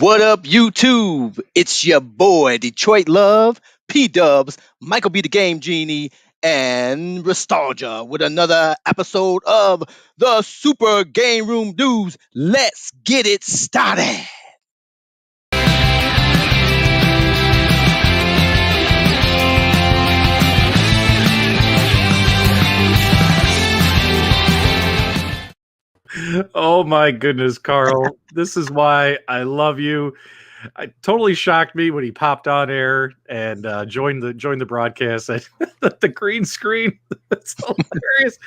What up, YouTube? It's your boy, Detroit Love, PDubs, Michael B. the Game Genie, and Nostalgia with another episode of the Super GameRoom Dudes. Let's get it started. Oh my goodness, Carl. This is why I love you. It totally shocked me when he popped on air and joined the broadcast. The green screen. That's hilarious.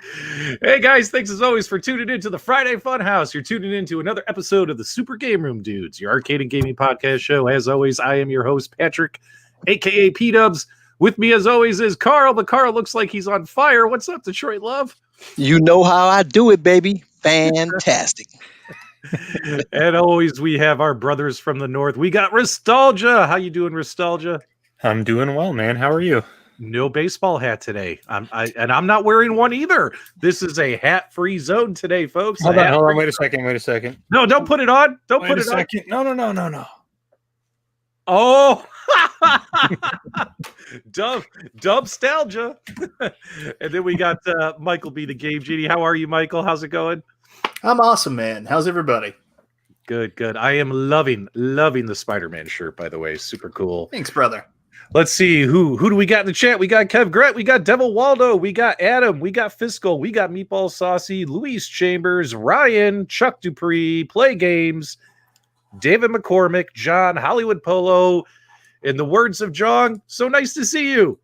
Hey guys, thanks as always for tuning in to the Friday Funhouse. You're tuning in to another episode of the Super GameRoom Dudes, your arcade and gaming podcast show. As always, I am your host, Patrick, aka PDubs. With me as always is Carl, but Carl looks like he's on fire. What's up, Detroit Love? You know how I do it, baby. Fantastic. And always we have our brothers from the north. We got Nostalgia. How you doing, Nostalgia? I'm doing well, man. How are you? No baseball hat today. I'm not wearing one either. This is a hat-free zone today, folks. Hold on. Wait a second. No, don't put it on. Don't put it on. No. Oh, dubstalgia. And then we got Michael B. the Game Genie. How are you, Michael? How's it going? I'm awesome, man. How's everybody? Good. I am loving the Spider-Man shirt, by the way. Super cool. Thanks, brother. Let's see who do we got in the chat. We got Kev Gret, we got Devil Waldo, we got Adam, we got Fiscal, we got Meatball Saucy, Luis Chambers, Ryan, Chuck Dupree, Play Games, David McCormick, John, Hollywood Polo. In the words of John, so nice to see you.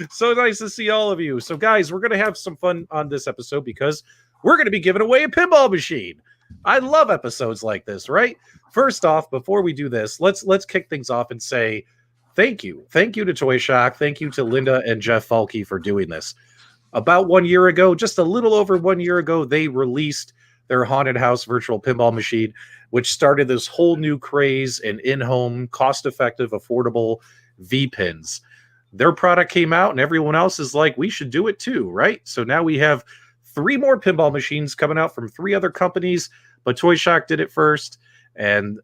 So nice to see all of you. So guys, we're going to have some fun on this episode because we're going to be giving away a pinball machine. I love episodes like this, right? First off, before we do this, let's kick things off and say thank you. Thank you to Toy Shock. Thank you to Linda and Jeff Falke for doing this. About 1 year ago, just a little over 1 year ago, they released their Haunted House virtual pinball machine, which started this whole new craze in in-home, cost-effective, affordable V-Pins. Their product came out, and everyone else is like, we should do it too, right? So now we have 3 more pinball machines coming out from 3 other companies, but Toy Shock did it first, and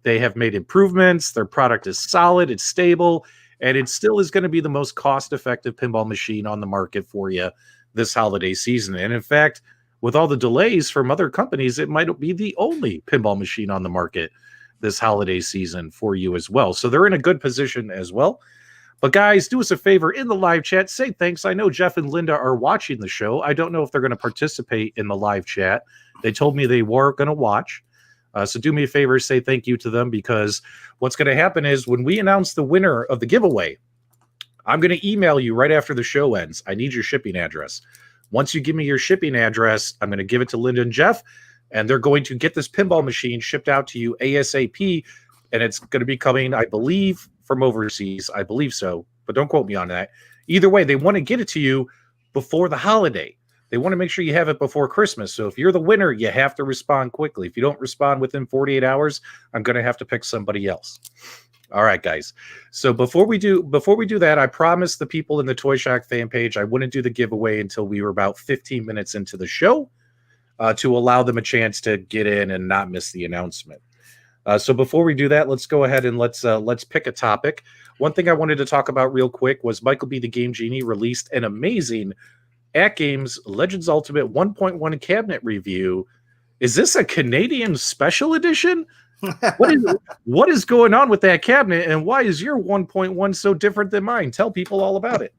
they have made improvements. Their product is solid, it's stable, and it still is going to be the most cost-effective pinball machine on the market for you this holiday season. And in fact, with all the delays from other companies, it might be the only pinball machine on the market this holiday season for you as well. So they're in a good position as well. But guys, do us a favor in the live chat. Say thanks. I know Jeff and Linda are watching the show. I don't know if they're going to participate in the live chat. They told me they were going to watch. So do me a favor, say thank you to them, because what's going to happen is when we announce the winner of the giveaway, I'm going to email you right after the show ends. I need your shipping address. Once you give me your shipping address, I'm going to give it to Linda and Jeff, and they're going to get this pinball machine shipped out to you ASAP, and it's going to be coming, I believe, from overseas. I believe so, but don't quote me on that. Either way, they want to get it to you before the holiday. They want to make sure you have it before Christmas. So if you're the winner, you have to respond quickly. If you don't respond within 48 hours, I'm going to have to pick somebody else. All right, guys. So before we do that, I promised the people in the Toy Shock fan page I wouldn't do the giveaway until we were about 15 minutes into the show to allow them a chance to get in and not miss the announcement. So before we do that, let's go ahead and let's pick a topic. One thing I wanted to talk about real quick was Michael B. the Game Genie released an amazing AtGames Legends Ultimate 1.1 cabinet review. Is this a Canadian special edition? What is going on with that cabinet, and why is your 1.1 so different than mine? Tell people all about it.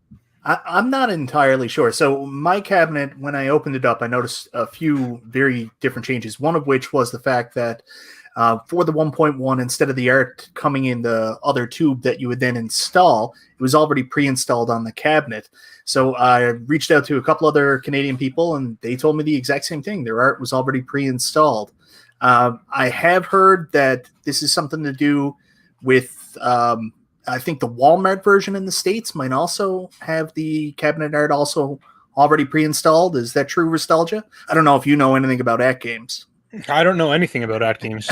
I'm not entirely sure. So my cabinet, when I opened it up, I noticed a few very different changes. One of which was the fact that for the 1.1, instead of the art coming in the other tube that you would then install, it was already pre-installed on the cabinet. So I reached out to a couple other Canadian people, and they told me the exact same thing. Their art was already pre-installed. I have heard that this is something to do with, I think the Walmart version in the States might also have the cabinet art also already pre-installed. Is that true, Nostalgia? I don't know if you know anything about AtGames. I don't know anything about AtGames,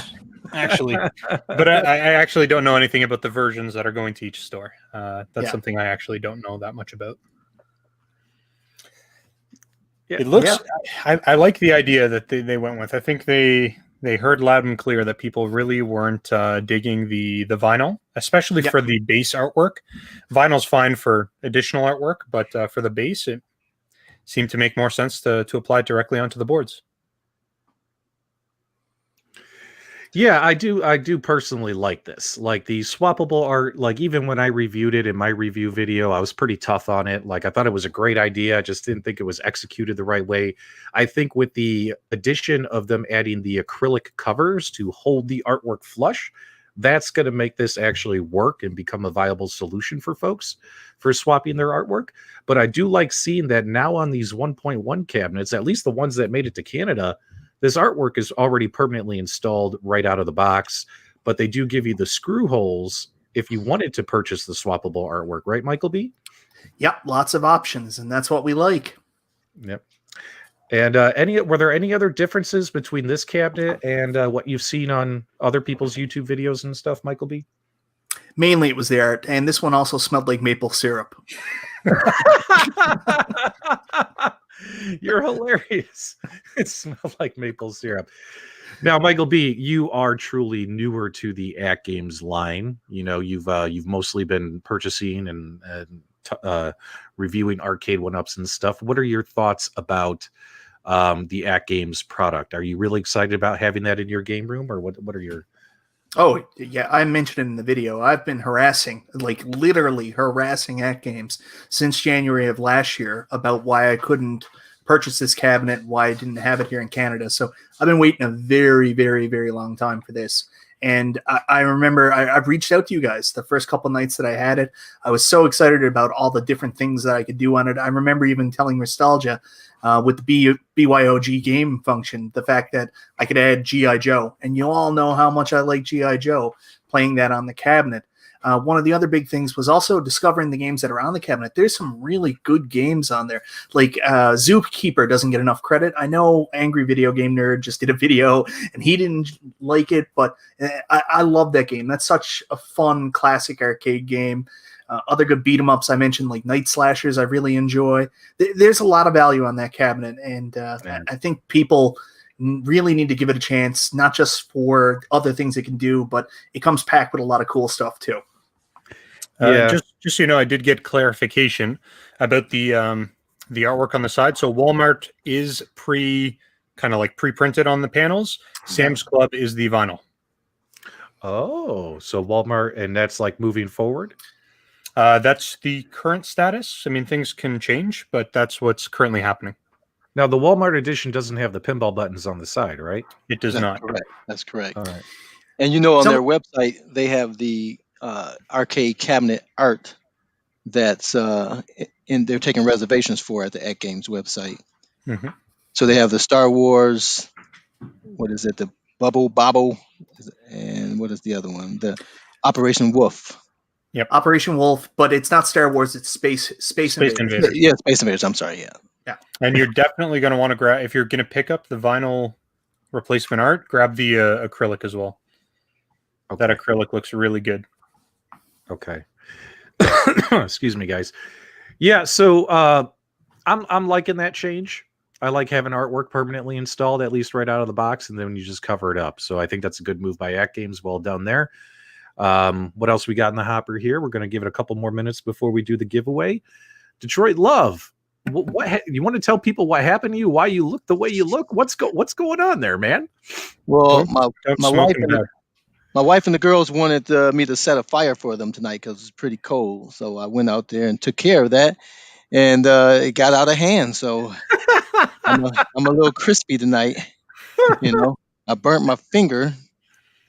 actually. But I actually don't know anything about the versions that are going to each store. That's something I actually don't know that much about. It looks. I like the idea that they went with. I think they they heard loud and clear that people really weren't digging the vinyl, especially for the base artwork. Vinyl's fine for additional artwork, but for the base, it seemed to make more sense to apply it directly onto the boards. Yeah, I do personally like this. Like the swappable art, like even when I reviewed it in my review video, I was pretty tough on it. Like I thought it was a great idea. I just didn't think it was executed the right way. I think with the addition of them adding the acrylic covers to hold the artwork flush, that's going to make this actually work and become a viable solution for folks for swapping their artwork. But I do like seeing that now on these 1.1 cabinets, at least the ones that made it to Canada, this artwork is already permanently installed right out of the box, but they do give you the screw holes if you wanted to purchase the swappable artwork, right, Michael B? Yep, lots of options, and that's what we like. Yep. And were there any other differences between this cabinet and what you've seen on other people's YouTube videos and stuff, Michael B? Mainly it was the art, and this one also smelled like maple syrup. You're hilarious. It smelled like maple syrup. Now, Michael B., you are truly newer to the AtGames line. You know, you've mostly been purchasing and reviewing Arcade1Ups and stuff. What are your thoughts about the AtGames product? Are you really excited about having that in your game room, or what are your... Oh, yeah, I mentioned it in the video. I've been literally harassing AtGames since January of last year about why I couldn't purchase this cabinet, why I didn't have it here in Canada. So I've been waiting a very, very, very long time for this. And I remember I've reached out to you guys the first couple nights that I had it. I was so excited about all the different things that I could do on it. I remember even telling Nostalgia with the BYOG game function, the fact that I could add G.I. Joe. And you all know how much I like G.I. Joe, playing that on the cabinet. One of the other big things was also discovering the games that are on the cabinet. There's some really good games on there. Like Zookeeper doesn't get enough credit. I know Angry Video Game Nerd just did a video and he didn't like it, but I love that game. That's such a fun classic arcade game. Other good beat 'em ups I mentioned, like Night Slashers, I really enjoy. There's a lot of value on that cabinet, and I think people really need to give it a chance, not just for other things it can do, but it comes packed with a lot of cool stuff too. Just so you know, I did get clarification about the artwork on the side. So Walmart is pre-printed on the panels. Sam's Club is the vinyl. Oh, so Walmart, and that's like moving forward? That's the current status. I mean, things can change, but that's what's currently happening. Now, the Walmart edition doesn't have the pinball buttons on the side, right? It does not. Correct. That's correct. All right. And you know, on their website, they have the arcade cabinet art that's they're taking reservations for at the AtGames website. Mm-hmm. So they have the Star Wars, what is it, the Bubble Bobble, and what is the other one? The Operation Wolf. Yep. Operation Wolf, but it's not Star Wars, it's Space Invaders. Yeah, Space Invaders, I'm sorry, yeah. And you're definitely going to want to grab, if you're going to pick up the vinyl replacement art, grab the acrylic as well. Okay. That acrylic looks really good. Okay. Excuse me, guys. Yeah, so I'm liking that change. I like having artwork permanently installed, at least right out of the box, and then you just cover it up. So I think that's a good move by AtGames. Well done there. What else we got in the hopper here? We're going to give it a couple more minutes before we do the giveaway. Detroit Love. What you want to tell people what happened to you? Why you look the way you look? What's going on there, man? Well, my wife and the girls wanted me to set a fire for them tonight because it's pretty cold. So I went out there and took care of that, and it got out of hand. So I'm a little crispy tonight. You know, I burnt my finger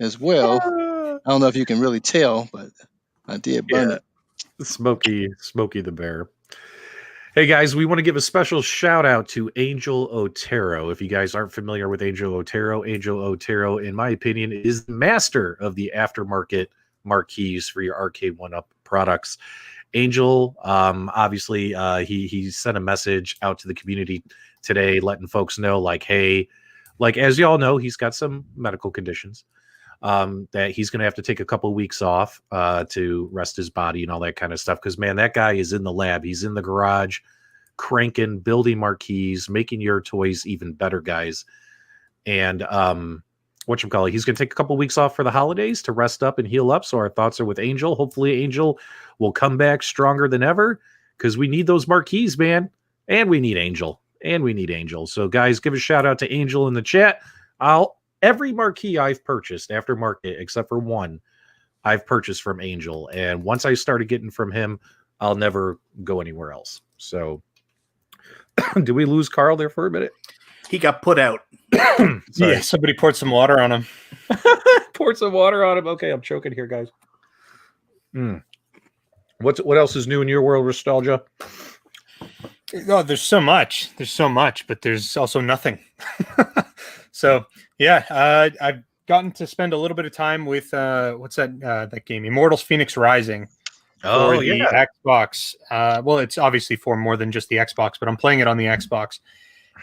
as well. I don't know if you can really tell, but I did burn it. Smokey the Bear. Hey guys, we want to give a special shout out to Angel Otero. If you guys aren't familiar with Angel Otero, in my opinion, is the master of the aftermarket marquees for your Arcade1Up products. Angel, obviously, he sent a message out to the community today, letting folks know, like, hey, like as y'all know, he's got some medical conditions. That he's going to have to take a couple of weeks off to rest his body and all that kind of stuff. Because, man, that guy is in the lab. He's in the garage cranking, building marquees, making your toys even better, guys. And whatchamacallit, he's going to take a couple weeks off for the holidays to rest up and heal up. So our thoughts are with Angel. Hopefully Angel will come back stronger than ever because we need those marquees, man. And we need Angel. So guys, give a shout out to Angel in the chat. Every marquee I've purchased aftermarket, except for one, I've purchased from Angel. And once I started getting from him, I'll never go anywhere else. So did we lose Carl there for a minute? He got put out. Yeah, somebody poured some water on him. Poured some water on him. Okay, I'm choking here, guys. What else is new in your world, Nostalgia? Oh, there's so much, but there's also nothing. So yeah, I've gotten to spend a little bit of time with what's that game, Immortals Phoenix Rising. Oh, for the Xbox. Well, it's obviously for more than just the Xbox, but I'm playing it on the Xbox,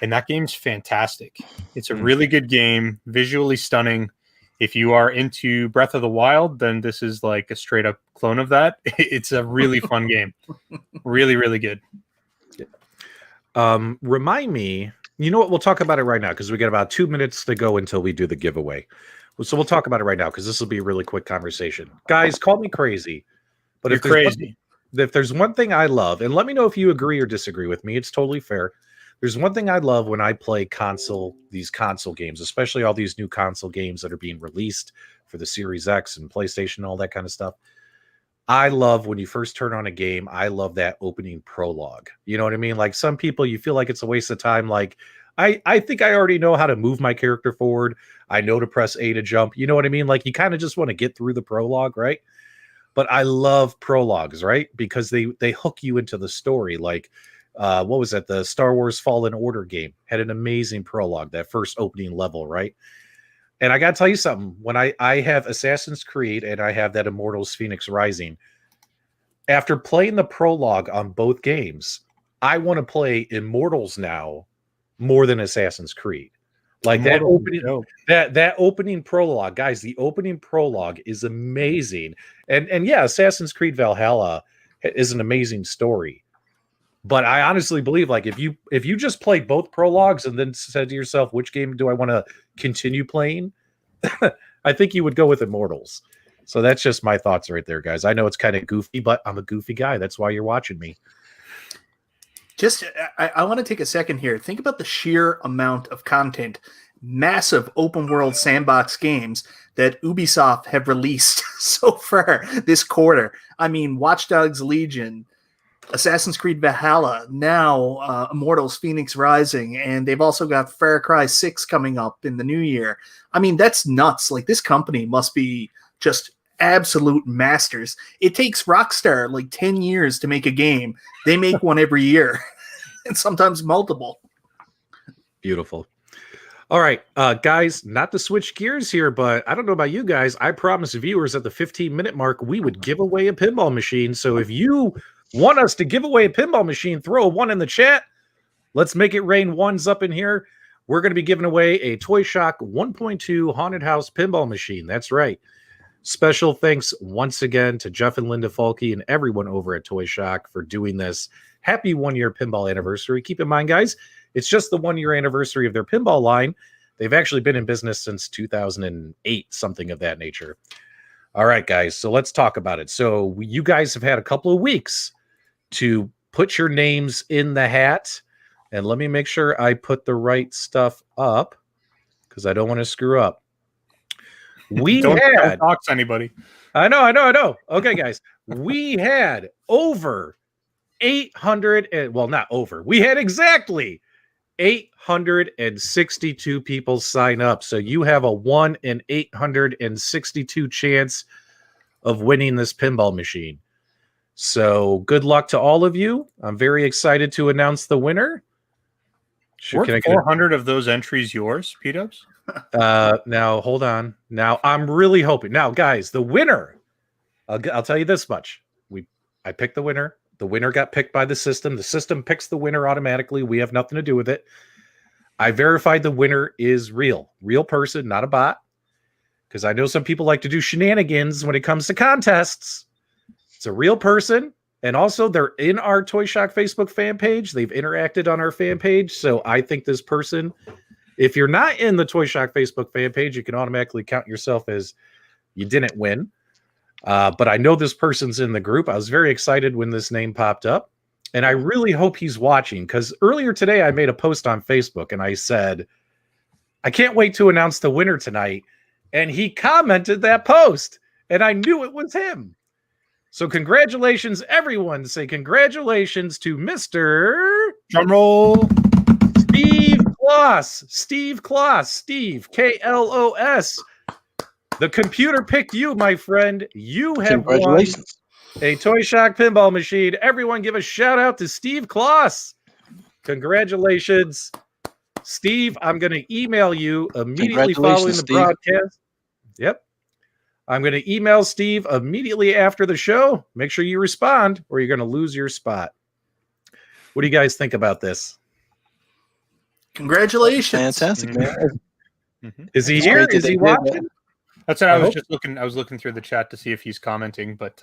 and that game's fantastic. It's a really good game, visually stunning. If you are into Breath of the Wild, then this is like a straight up clone of that. It's a really fun game. Really, really good. Remind me, you know what? We'll talk about it right now because we got about 2 minutes to go until we do the giveaway. So we'll talk about it right now because this will be a really quick conversation. Guys, call me crazy. But if there's one thing I love, and let me know if you agree or disagree with me, it's totally fair. There's one thing I love when I play these console games, especially all these new console games that are being released for the Series X and PlayStation, all that kind of stuff. I love when you first turn on a game, I love that opening prologue. You know what I mean? Like some people, you feel like it's a waste of time. Like, I think I already know how to move my character forward. I know to press A to jump. You know what I mean? Like you kind of just want to get through the prologue, right? But I love prologues, right? Because they hook you into the story. Like, what was that? The Star Wars Fallen Order game had an amazing prologue, that first opening level, right? And I got to tell you something. When I have Assassin's Creed and I have that Immortals Phoenix Rising, after playing the prologue on both games, I want to play Immortals now more than Assassin's Creed. Like that opening prologue, guys, the opening prologue is amazing. And yeah, Assassin's Creed Valhalla is an amazing story. But I honestly believe like if you just play both prologues and then said to yourself, which game do I want to continue playing? I think you would go with Immortals. So that's just my thoughts right there, guys. I know it's kind of goofy, but I'm a goofy guy. That's why you're watching me. Just, I want to take a second here. Think about the sheer amount of content, massive open world sandbox games that Ubisoft have released so far this quarter. I mean, Watch Dogs Legion, Assassin's Creed Valhalla, now Immortals Phoenix Rising, and they've also got Far Cry 6 coming up in the new year. I mean, that's nuts. Like, this company must be just absolute masters. It takes Rockstar like 10 years to make a game. They make one every year, and sometimes multiple. Beautiful. All right, guys, not to switch gears here, but I don't know about you guys. I promised viewers at the 15-minute mark we would give away a pinball machine. So if you want us to give away a pinball machine, throw a 1 in the chat. Let's make it rain ones up in here. We're going to be giving away a Toy Shock 1.2 Haunted House pinball machine. That's right. Special thanks once again to Jeff and Linda Falke and everyone over at Toy Shock for doing this. Happy 1-year pinball anniversary. Keep in mind, guys, it's just the 1-year anniversary of their pinball line. They've actually been in business since 2008, something of that nature. All right, guys, so let's talk about it. So you guys have had a couple of weeks to put your names in the hat. And let me make sure I put the right stuff up because I don't want to screw up. Don't talk to anybody. I know. Okay, guys. We had over 800, well, not over. We had exactly 862 people sign up. So you have a 1 in 862 chance of winning this pinball machine. So good luck to all of you. I'm very excited to announce the winner. Weren't 400 of those entries yours, PDubs? Now, hold on. Now, I'm really hoping. Now, guys, the winner, I'll tell you this much. I picked the winner. The winner got picked by the system. The system picks the winner automatically. We have nothing to do with it. I verified the winner is real person, not a bot. Because I know some people like to do shenanigans when it comes to contests. It's a real person. And also, they're in our Toy Shock Facebook fan page. They've interacted on our fan page. So I think this person If you're not in the Toy Shock Facebook fan page, you can automatically count yourself as you didn't win. But I know this person's in the group. I was very excited when this name popped up. And I really hope he's watching, because earlier today I made a post on Facebook and I said, I can't wait to announce the winner tonight. And he commented that post and I knew it was him. So congratulations, everyone. Say congratulations to Mr. Drumroll. Steve Kloss. Steve Kloss. Steve, K-L-O-S. The computer picked you, my friend. You have won a Toy Shock pinball machine. Everyone give a shout out to Steve Kloss. Congratulations. Steve, I'm going to email you immediately following the broadcast. Yep. I'm going to email Steve immediately after the show. Make sure you respond or you're going to lose your spot. What do you guys think about this? Congratulations. Fantastic, man. Is he here? Is he watching? That's what I was just looking. I was looking through the chat to see if he's commenting, but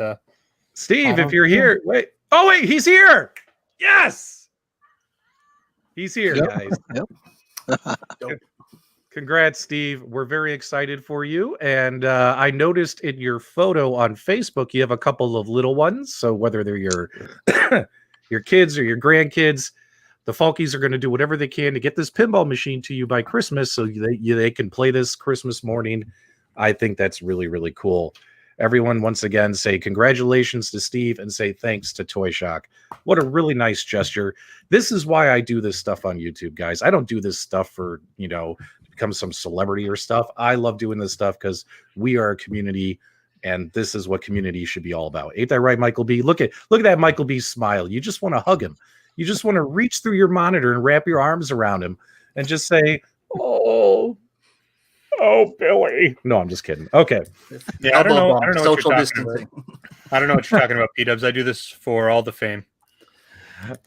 Steve, if you're here, wait. Oh, wait, he's here. Yes. He's here, guys. Yep. Congrats, Steve. We're very excited for you. And I noticed in your photo on Facebook, you have a couple of little ones. So whether they're your your kids or your grandkids, the Falkies are going to do whatever they can to get this pinball machine to you by Christmas so they can play this Christmas morning. I think that's really, really cool. Everyone, once again, say congratulations to Steve and say thanks to Toy Shock. What a really nice gesture. This is why I do this stuff on YouTube, guys. I don't do this stuff for, to become some celebrity or stuff. I love doing this stuff because we are a community, and this is what community should be all about. Ain't that right, Michael B? Look at that Michael B smile. You just want to hug him. You just want to reach through your monitor and wrap your arms around him and just say, Oh, Billy. No, I'm just kidding. Okay. Yeah, I don't know social distancing. I don't know what you're talking about, PDubs. I do this for all the fame.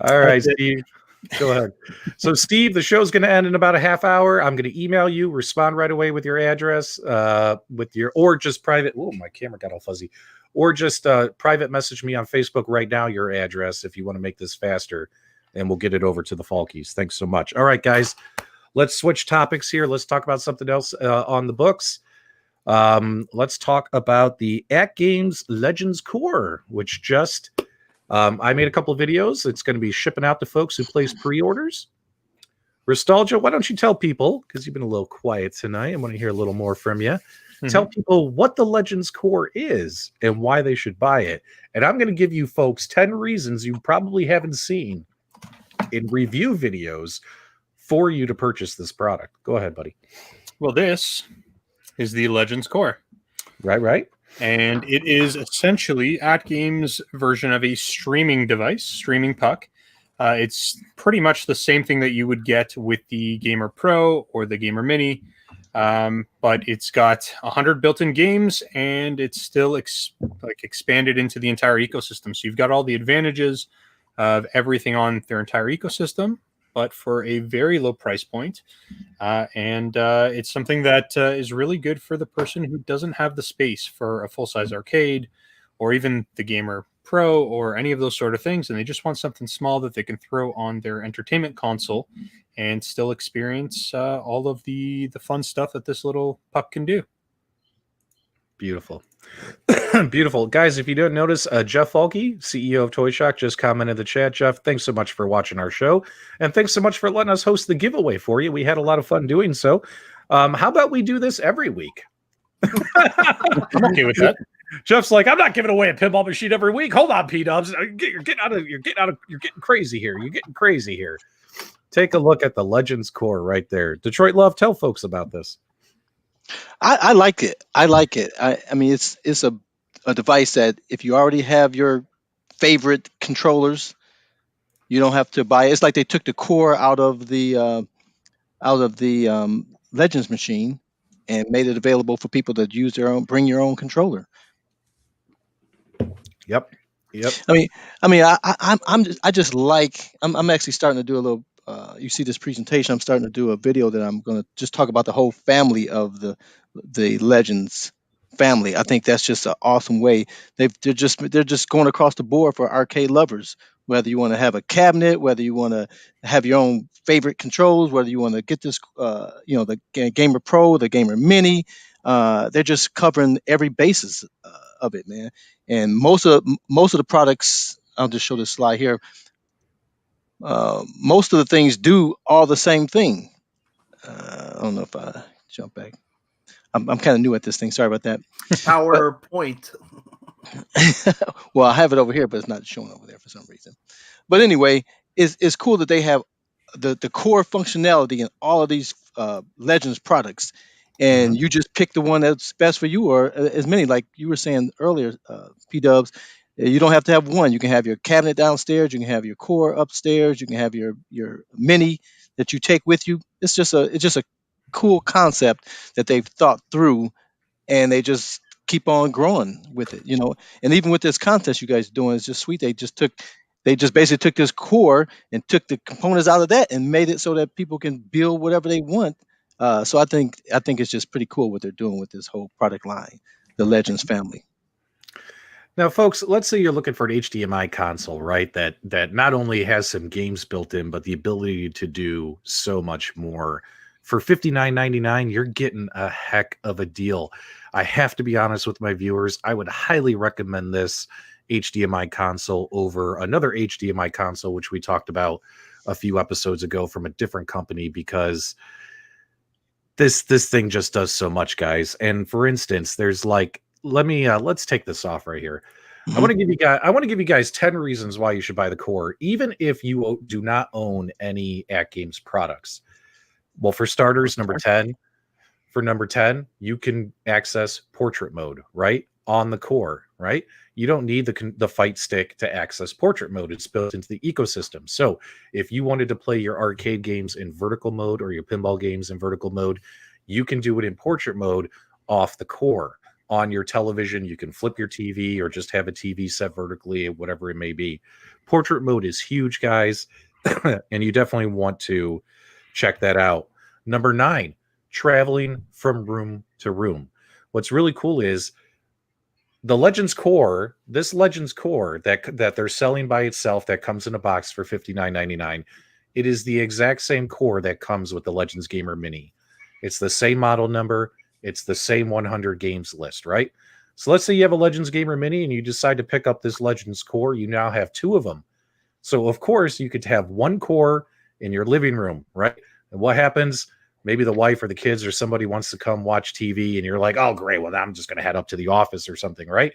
All right, Steve. Go ahead. So, Steve, the show's going to end in about a half hour. I'm going to email you. Respond right away with your address, or just private. Oh, my camera got all fuzzy. Or just private message me on Facebook right now your address if you want to make this faster, and we'll get it over to the Falkies. Thanks so much. All right, guys. Let's switch topics here. Let's talk about something else on the books. Let's talk about the AtGames Legends Core, which just I made a couple of videos. It's going to be shipping out to folks who place pre-orders. Nostalgia, why don't you tell people, because you've been a little quiet tonight, I want to hear a little more from you. Tell people what the Legends Core is and why they should buy it. And I'm going to give you folks 10 reasons you probably haven't seen in review videos for you to purchase this product. Go ahead, buddy. Well, this is the Legends Core. Right. And it is essentially AtGames' version of a streaming device, streaming puck. It's pretty much the same thing that you would get with the Gamer Pro or the Gamer Mini, but it's got 100 built-in games, and it's still expanded into the entire ecosystem. So you've got all the advantages of everything on their entire ecosystem, but for a very low price point. And it's something that is really good for the person who doesn't have the space for a full-size arcade or even the Gamer Pro or any of those sort of things. And they just want something small that they can throw on their entertainment console and still experience all of the fun stuff that this little puck can do. Beautiful. Beautiful. Guys, if you don't notice, Jeff Falke, CEO of Toy Shock, just commented in the chat. Jeff, thanks so much for watching our show. And thanks so much for letting us host the giveaway for you. We had a lot of fun doing so. How about we do this every week? I'm okay with that. Jeff's like, I'm not giving away a pinball machine every week. Hold on, P-Dubs. You're getting crazy here. You're getting crazy here. Take a look at the Legends Core right there. Detroit Love, tell folks about this. I like it. I like it. I mean, it's a device that if you already have your favorite controllers, you don't have to buy it. It's like they took the core out of the Legends machine and made it available for people that use their own, bring your own controller. Yep. I'm actually starting to do a little. You see this presentation. I'm starting to do a video that I'm going to just talk about the whole family of the Legends family. I think that's just an awesome way. They're just going across the board for arcade lovers. Whether you want to have a cabinet, whether you want to have your own favorite controls, whether you want to get this, the Gamer Pro, the Gamer Mini, they're just covering every basis of it, man. And most of the products, I'll just show this slide here. Most of the things do all the same thing. I don't know if I jump back. I'm kind of new at this thing. Sorry about that. PowerPoint. Well, I have it over here, but it's not showing over there for some reason. But anyway, it's cool that they have the core functionality in all of these Legends products, and you just pick the one that's best for you, or as many like you were saying earlier, P-Dubs. You don't have to have one. You can have your cabinet downstairs. You can have your core upstairs. You can have your mini that you take with you. It's just a cool concept that they've thought through, and they just keep on growing with it, and even with this contest you guys are doing, it's just sweet. They just basically took this core and took the components out of that and made it so that people can build whatever they want. So I think it's just pretty cool what they're doing with this whole product line, the Legends family. Now, folks, let's say you're looking for an HDMI console, right? That not only has some games built in, but the ability to do so much more. For $59.99, you're getting a heck of a deal. I have to be honest with my viewers. I would highly recommend this HDMI console over another HDMI console, which we talked about a few episodes ago from a different company, because this thing just does so much, guys. And for instance, there's like, let's take this off right here. I want to give you guys 10 reasons why you should buy the core, even if you do not own any AtGames products. Well, for starters, number 10, you can access portrait mode, right? On the core, right? You don't need the fight stick to access portrait mode. It's built into the ecosystem. So if you wanted to play your arcade games in vertical mode or your pinball games in vertical mode, you can do it in portrait mode off the core. On your television, you can flip your TV or just have a TV set vertically, whatever it may be. Portrait mode is huge, guys, and you definitely want to check that out. Number 9, traveling from room to room. What's really cool is the Legends Core, this Legends Core that they're selling by itself, that comes in a box for $59.99. It is the exact same core that comes with the Legends Gamer Mini. It's the same model number. It's the same 100 games list, right? So let's say you have a Legends Gamer Mini and you decide to pick up this Legends Core. You now have 2 of them. So, of course, you could have one core in your living room, right? And what happens? Maybe the wife or the kids or somebody wants to come watch TV and you're like, oh, great. Well, I'm just going to head up to the office or something, right?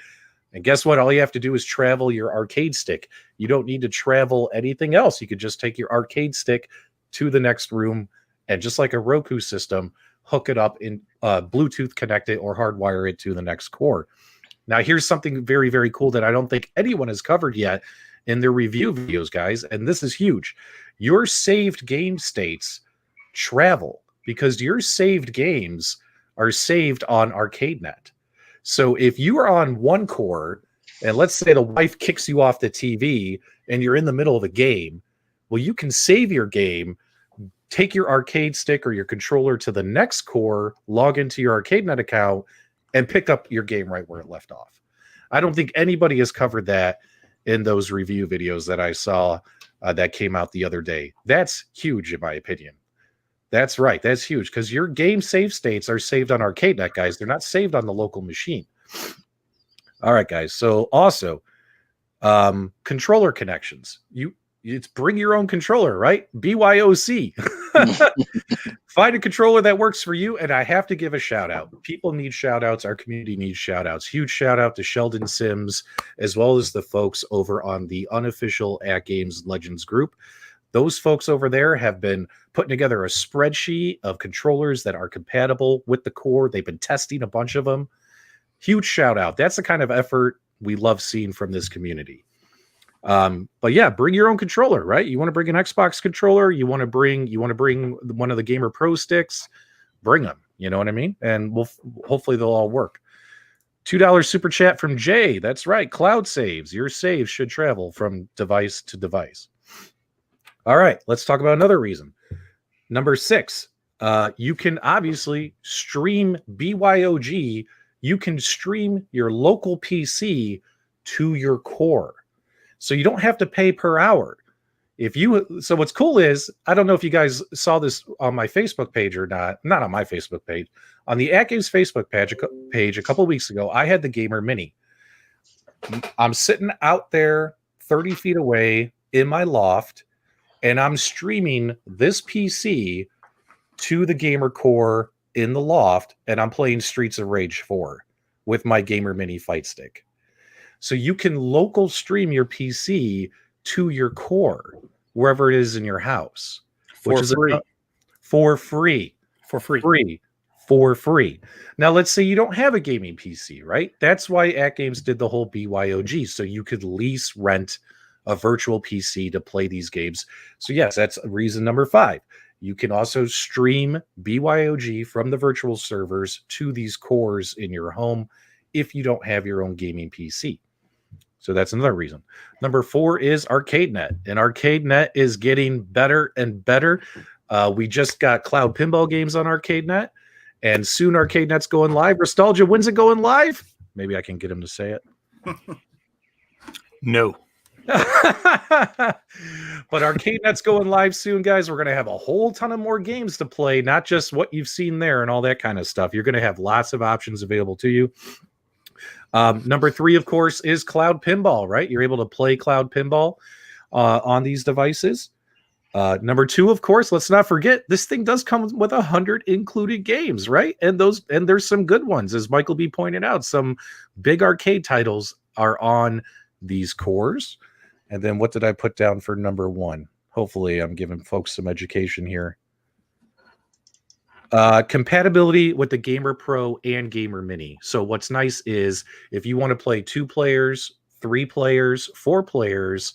And guess what? All you have to do is travel your arcade stick. You don't need to travel anything else. You could just take your arcade stick to the next room and, just like a Roku system, hook it up in Bluetooth, connect it, or hardwire it to the next core. Now, here's something very, very cool that I don't think anyone has covered yet in their review videos, guys, and this is huge. Your saved game states travel because your saved games are saved on ArcadeNet. So if you are on one core, and let's say the wife kicks you off the TV and you're in the middle of a game, well, you can save your game, take your arcade stick or your controller to the next core, log into your ArcadeNet account, and pick up your game right where it left off. I don't think anybody has covered that in those review videos that I saw that came out the other day. That's huge, in my opinion. That's right. That's huge because your game save states are saved on ArcadeNet, guys. They're not saved on the local machine. All right, guys. So also, controller connections. It's bring your own controller, right? BYOC. Find a controller that works for you. And I have to give a shout out. People need shout outs. Our community needs shout outs. Huge shout out to Sheldon Sims, as well as the folks over on the unofficial AtGames Legends group. Those folks over there have been putting together a spreadsheet of controllers that are compatible with the core. They've been testing a bunch of them. Huge shout out. That's the kind of effort we love seeing from this community. But yeah, bring your own controller, right? You want to bring an Xbox controller, you want to bring one of the Gamer Pro sticks, bring them, you know what I mean? And hopefully they'll all work. $2 super chat from Jay. That's right. Cloud saves. Your saves should travel from device to device. All right, let's talk about another reason. Number 6, you can obviously stream BYOG you can stream your local PC to your core. So you don't have to pay per hour. So what's cool is, I don't know if you guys saw this on my Facebook page or not on my Facebook page, on the AtGames Facebook page a couple of weeks ago, I had the Gamer Mini. I'm sitting out there 30 feet away in my loft, and I'm streaming this PC to the Gamer Core in the loft, and I'm playing Streets of Rage 4 with my Gamer Mini fight stick. So you can local stream your PC to your core wherever it is in your house, For free. For free. For free. For free. Now, let's say you don't have a gaming PC, right? That's why AtGames did the whole BYOG, so you could lease, rent a virtual PC to play these games. So yes, that's reason number 5. You can also stream BYOG from the virtual servers to these cores in your home if you don't have your own gaming PC. So that's another reason. Number 4 is ArcadeNet, and ArcadeNet is getting better and better. We just got cloud pinball games on ArcadeNet, and soon ArcadeNet's going live. Nostalgia, when's it going live? Maybe I can get him to say it. No. But ArcadeNet's going live soon, guys. We're going to have a whole ton of more games to play, not just what you've seen there and all that kind of stuff. You're going to have lots of options available to you. Number 3, of course, is cloud pinball, right? You're able to play cloud pinball on these devices. Number 2, of course, let's not forget, this thing does come with 100 included games, right? And there's some good ones, as Michael B pointed out. Some big arcade titles are on these cores. And then what did I put down for number 1? Hopefully I'm giving folks some education here. Compatibility with the Gamer Pro and Gamer Mini. So what's nice is, if you want to play 2 players, 3 players, 4 players,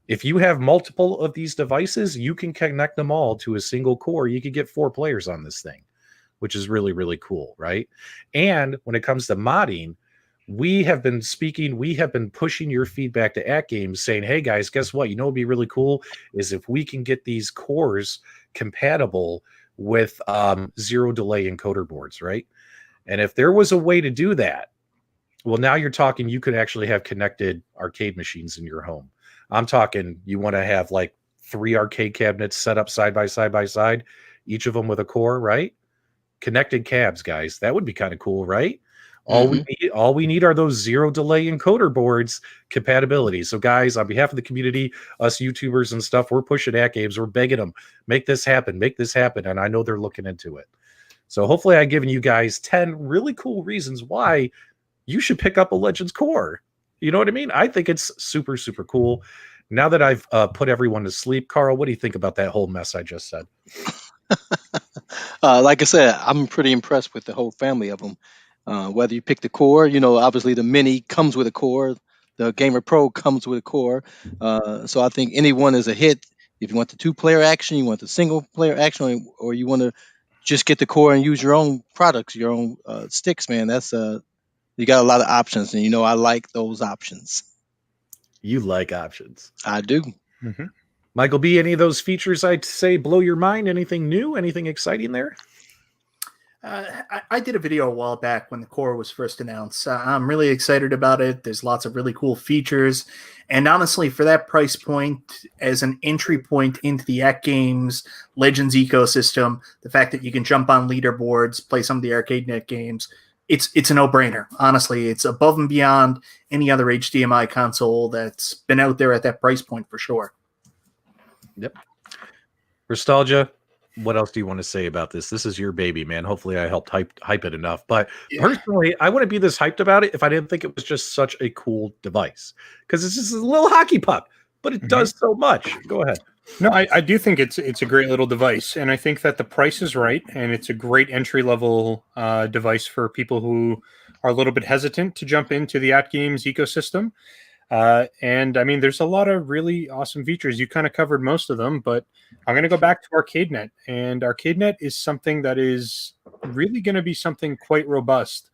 if you have multiple of these devices, you can connect them all to a single core. You could get 4 players on this thing, which is really, really cool, right? And when it comes to modding, we have been pushing your feedback to AtGames, saying, hey guys, guess what? You know what would be really cool is if we can get these cores compatible with 0 delay encoder boards, right? And if there was a way to do that, well, now you're talking, you could actually have connected arcade machines in your home. I'm talking, you want to have like 3 arcade cabinets set up side by side, each of them with a core, right? Connected cabs, guys. That would be kind of cool, right? All we need are those 0 delay encoder boards compatibility. So guys, on behalf of the community, us YouTubers and stuff, we're pushing AtGames. We're begging them, make this happen. And I know they're looking into it. So hopefully I've given you guys 10 really cool reasons why you should pick up a Legends Core. You know what I mean? I think it's super, super cool. Now that I've put everyone to sleep, Carl, what do you think about that whole mess I just said? Like I said, I'm pretty impressed with the whole family of them. Whether you pick the core, obviously the Mini comes with a core, the Gamer Pro comes with a core. So I think any one is a hit. If you want the 2-player action, you want the single-player action, or you want to just get the core and use your own products, your own sticks, man, that's you got a lot of options, and I like those options. You like options. I do. Mm-hmm. Michael B, any of those features I'd say blow your mind? Anything new? Anything exciting there? I did a video a while back when the core was first announced. I'm really excited about it. There's lots of really cool features. And honestly, for that price point, as an entry point into the AtGames Legends ecosystem, the fact that you can jump on leaderboards, play some of the ArcadeNet games, it's a no-brainer. Honestly, it's above and beyond any other HDMI console that's been out there at that price point for sure. Yep. Nostalgia, what else do you want to say about this? This is your baby, man. Hopefully I helped hype it enough. But personally, I wouldn't be this hyped about it if I didn't think it was just such a cool device. Because it's just a little hockey puck, but it does so much. Go ahead. No, I do think it's a great little device, and I think that the price is right, and it's a great entry-level device for people who are a little bit hesitant to jump into the AtGames ecosystem. And I mean, there's a lot of really awesome features. You kind of covered most of them, but I'm going to go back to ArcadeNet, and ArcadeNet is something that is really going to be something quite robust.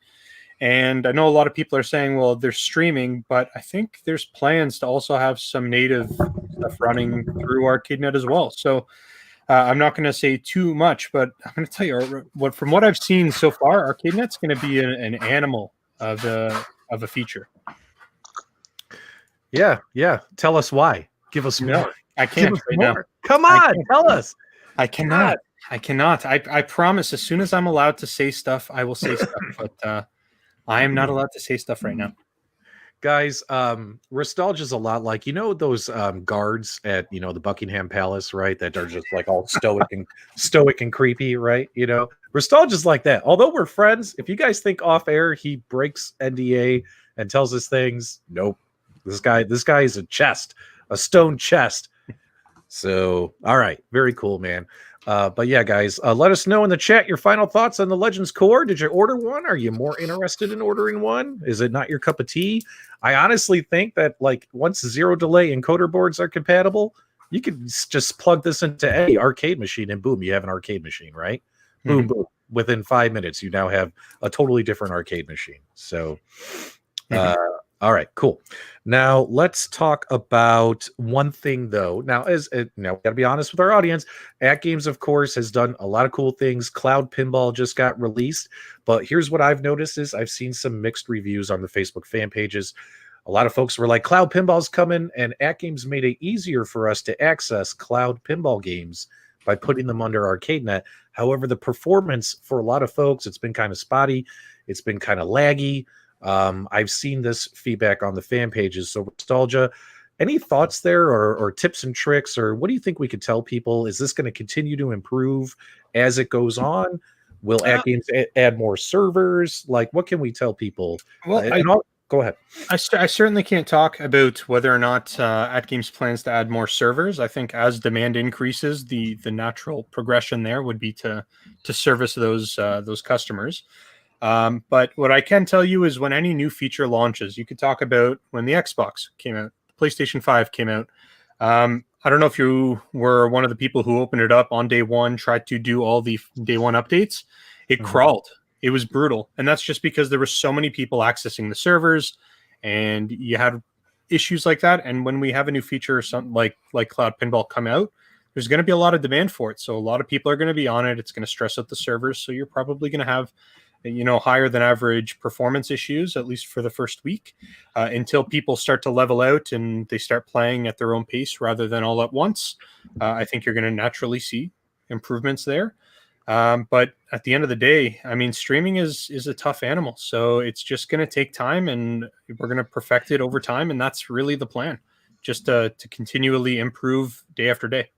And I know a lot of people are saying, well, they're streaming, but I think there's plans to also have some native stuff running through ArcadeNet as well. So I'm not going to say too much, but I'm going to tell you from what I've seen so far, ArcadeNet's going to be an animal of a feature. Yeah. Tell us why. Give us No, more. I can't right now. Come on, tell us. I cannot. I cannot. I promise. As soon as I'm allowed to say stuff, I will say stuff. But I am not allowed to say stuff right now. Guys, Nostalgia is a lot like, those guards at the Buckingham Palace, right? That are just like all stoic and creepy, right? Nostalgia is like that. Although we're friends, if you guys think off air he breaks NDA and tells us things, nope. This guy is a stone chest. So, all right, very cool, man. But yeah, guys, let us know in the chat your final thoughts on the Legends Core. Did you order one? Are you more interested in ordering one? Is it not your cup of tea? I honestly think that once zero delay encoder boards are compatible, you could just plug this into any arcade machine and boom, you have an arcade machine, right? Boom, boom. Within 5 minutes, you now have a totally different arcade machine. So, all right, cool. Now let's talk about one thing, though. Now, we got to be honest with our audience. AtGames, of course, has done a lot of cool things. Cloud Pinball just got released, but here's what I've noticed: is I've seen some mixed reviews on the Facebook fan pages. A lot of folks were like, "Cloud Pinball's coming," and AtGames made it easier for us to access Cloud Pinball games by putting them under ArcadeNet. However, the performance for a lot of folks, it's been kind of spotty. It's been kind of laggy. I've seen this feedback on the fan pages. So, Nostalgia, any thoughts there or tips and tricks, or what do you think we could tell people? Is this going to continue to improve as it goes on? Will AtGames add more servers? What can we tell people? Well, go ahead. I certainly can't talk about whether or not AtGames plans to add more servers. I think as demand increases, the natural progression there would be to service those customers. But what I can tell you is when any new feature launches, you could talk about when the Xbox came out, the PlayStation 5 came out. I don't know if you were one of the people who opened it up on day one, tried to do all the day one updates. It crawled. It was brutal. And that's just because there were so many people accessing the servers and you had issues like that. And when we have a new feature, something like Cloud Pinball come out, there's going to be a lot of demand for it. So a lot of people are going to be on it. It's going to stress out the servers. So you're probably going to have higher than average performance issues, at least for the first week, until people start to level out and they start playing at their own pace rather than all at once. I think you're going to naturally see improvements there. But at the end of the day, I mean, streaming is a tough animal. So it's just going to take time and we're going to perfect it over time. And that's really the plan, just to continually improve day after day.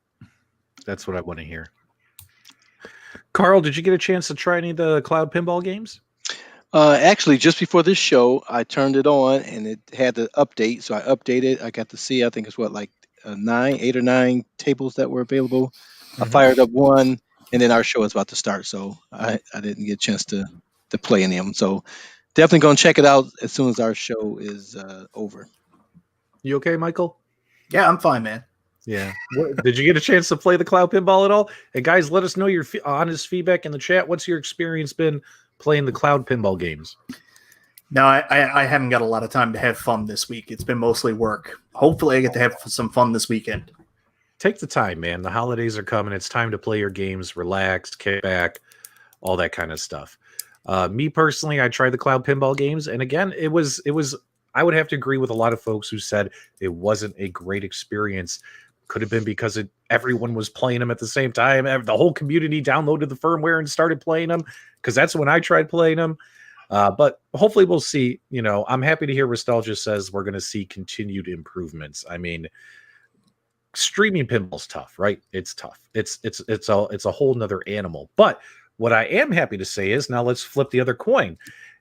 That's what I want to hear. Carl, did you get a chance to try any of the Cloud Pinball games? Actually, just before this show, I turned it on and it had the update. So I updated. I got to see, I think it's 8 or 9 tables that were available. I fired up one, and then our show is about to start. So I didn't get a chance to play any of them. So definitely going to check it out as soon as our show is over. You okay, Michael? Yeah, I'm fine, man. Yeah. Did you get a chance to play the Cloud Pinball at all? And guys, let us know your honest feedback in the chat. What's your experience been playing the Cloud Pinball games? No, I haven't got a lot of time to have fun this week. It's been mostly work. Hopefully I get to have some fun this weekend. Take the time, man. The holidays are coming. It's time to play your games, relax, kick back, all that kind of stuff. Me personally, I tried the Cloud Pinball games, and again, it was I would have to agree with a lot of folks who said it wasn't a great experience. Could have been because everyone was playing them at the same time. The whole community downloaded the firmware and started playing them, because that's when I tried playing them. But hopefully we'll see. I'm happy to hear Nostalgia says we're going to see continued improvements. I mean, streaming pinball's tough, right? It's tough. It's a whole nother animal. But what I am happy to say is, now let's flip the other coin,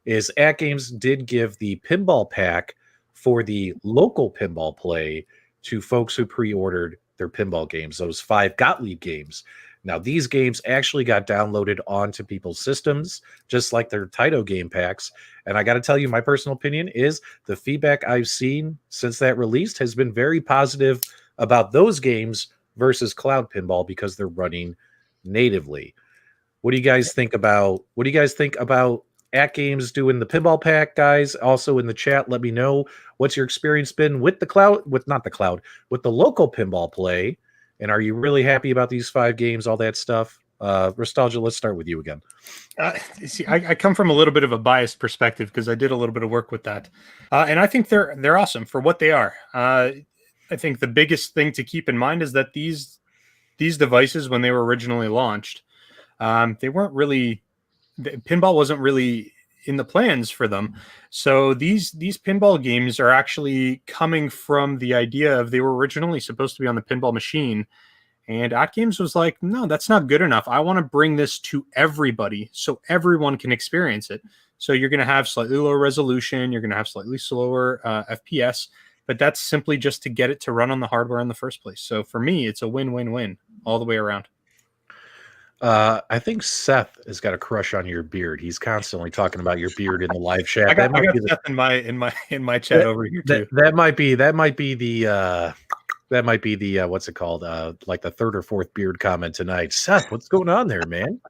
is AtGames did give the pinball pack for the local pinball play to folks who pre-ordered their pinball games, those 5 Gottlieb games. Now, these games actually got downloaded onto people's systems, just like their Taito game packs. And I got to tell you, my personal opinion is the feedback I've seen since that released has been very positive about those games versus Cloud Pinball, because they're running natively. What do you guys think about AtGames doing the pinball pack, guys? Also in the chat, let me know what's your experience been with the local pinball play, And are you really happy about these 5 games, all that stuff? Nostalgia, let's start with you again. See, I come from a little bit of a biased perspective because I did a little bit of work with that, and I think they're awesome for what they are. I think the biggest thing to keep in mind is that these devices, when they were originally launched, they weren't really pinball wasn't really in the plans for them. So these pinball games are actually coming from the idea of they were originally supposed to be on the pinball machine. And AtGames was like, no, that's not good enough. I want to bring this to everybody so everyone can experience it. So you're going to have slightly lower resolution. You're going to have slightly slower FPS. But that's simply just to get it to run on the hardware in the first place. So for me, it's a win-win-win all the way around. I think Seth has got a crush on your beard. He's constantly talking about your beard in the live chat. I got Seth in my chat over here too. That might be the what's it called? Like the 3rd or 4th beard comment tonight. Seth, what's going on there, man?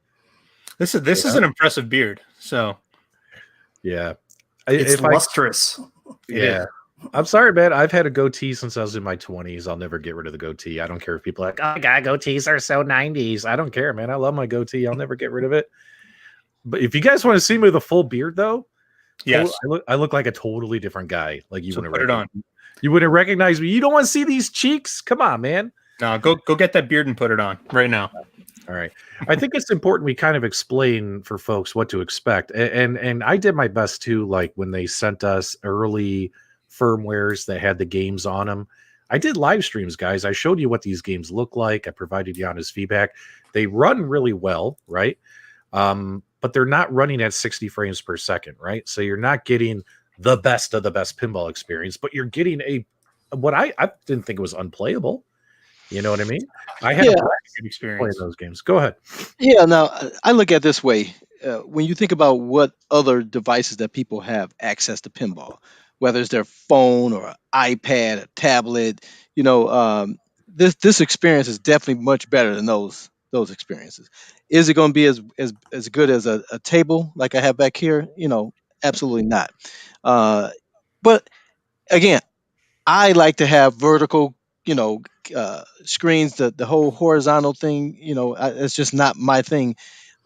This is an impressive beard. So yeah, it's lustrous. Yeah. I'm sorry, man. I've had a goatee since I was in my 20s. I'll never get rid of the goatee. I don't care if people are like, oh, God, goatees are so 90s. I don't care, man. I love my goatee. I'll never get rid of it. But if you guys want to see me with a full beard, though, yes, I look like a totally different guy. Like you wouldn't put it on. You wouldn't recognize me. You don't want to see these cheeks? Come on, man. No, go get that beard and put it on right now. All right. I think it's important we kind of explain for folks what to expect. And I did my best too, like when they sent us early firmwares that had the games on them. I did live streams, guys. I showed you what these games look like. I provided you honest feedback. They run really well, right? But they're not running at 60 frames per second, right? So you're not getting the best of the best pinball experience, but you're getting what I didn't think it was unplayable. You know what I mean? I had a good experience playing those games. Go ahead. Yeah, now I look at it this way. When you think about what other devices that people have access to pinball, whether it's their phone or iPad, a tablet, this experience is definitely much better than those experiences. Is it going to be as good as a table like I have back here? Absolutely not. But again, I like to have vertical, screens. The whole horizontal thing, it's just not my thing.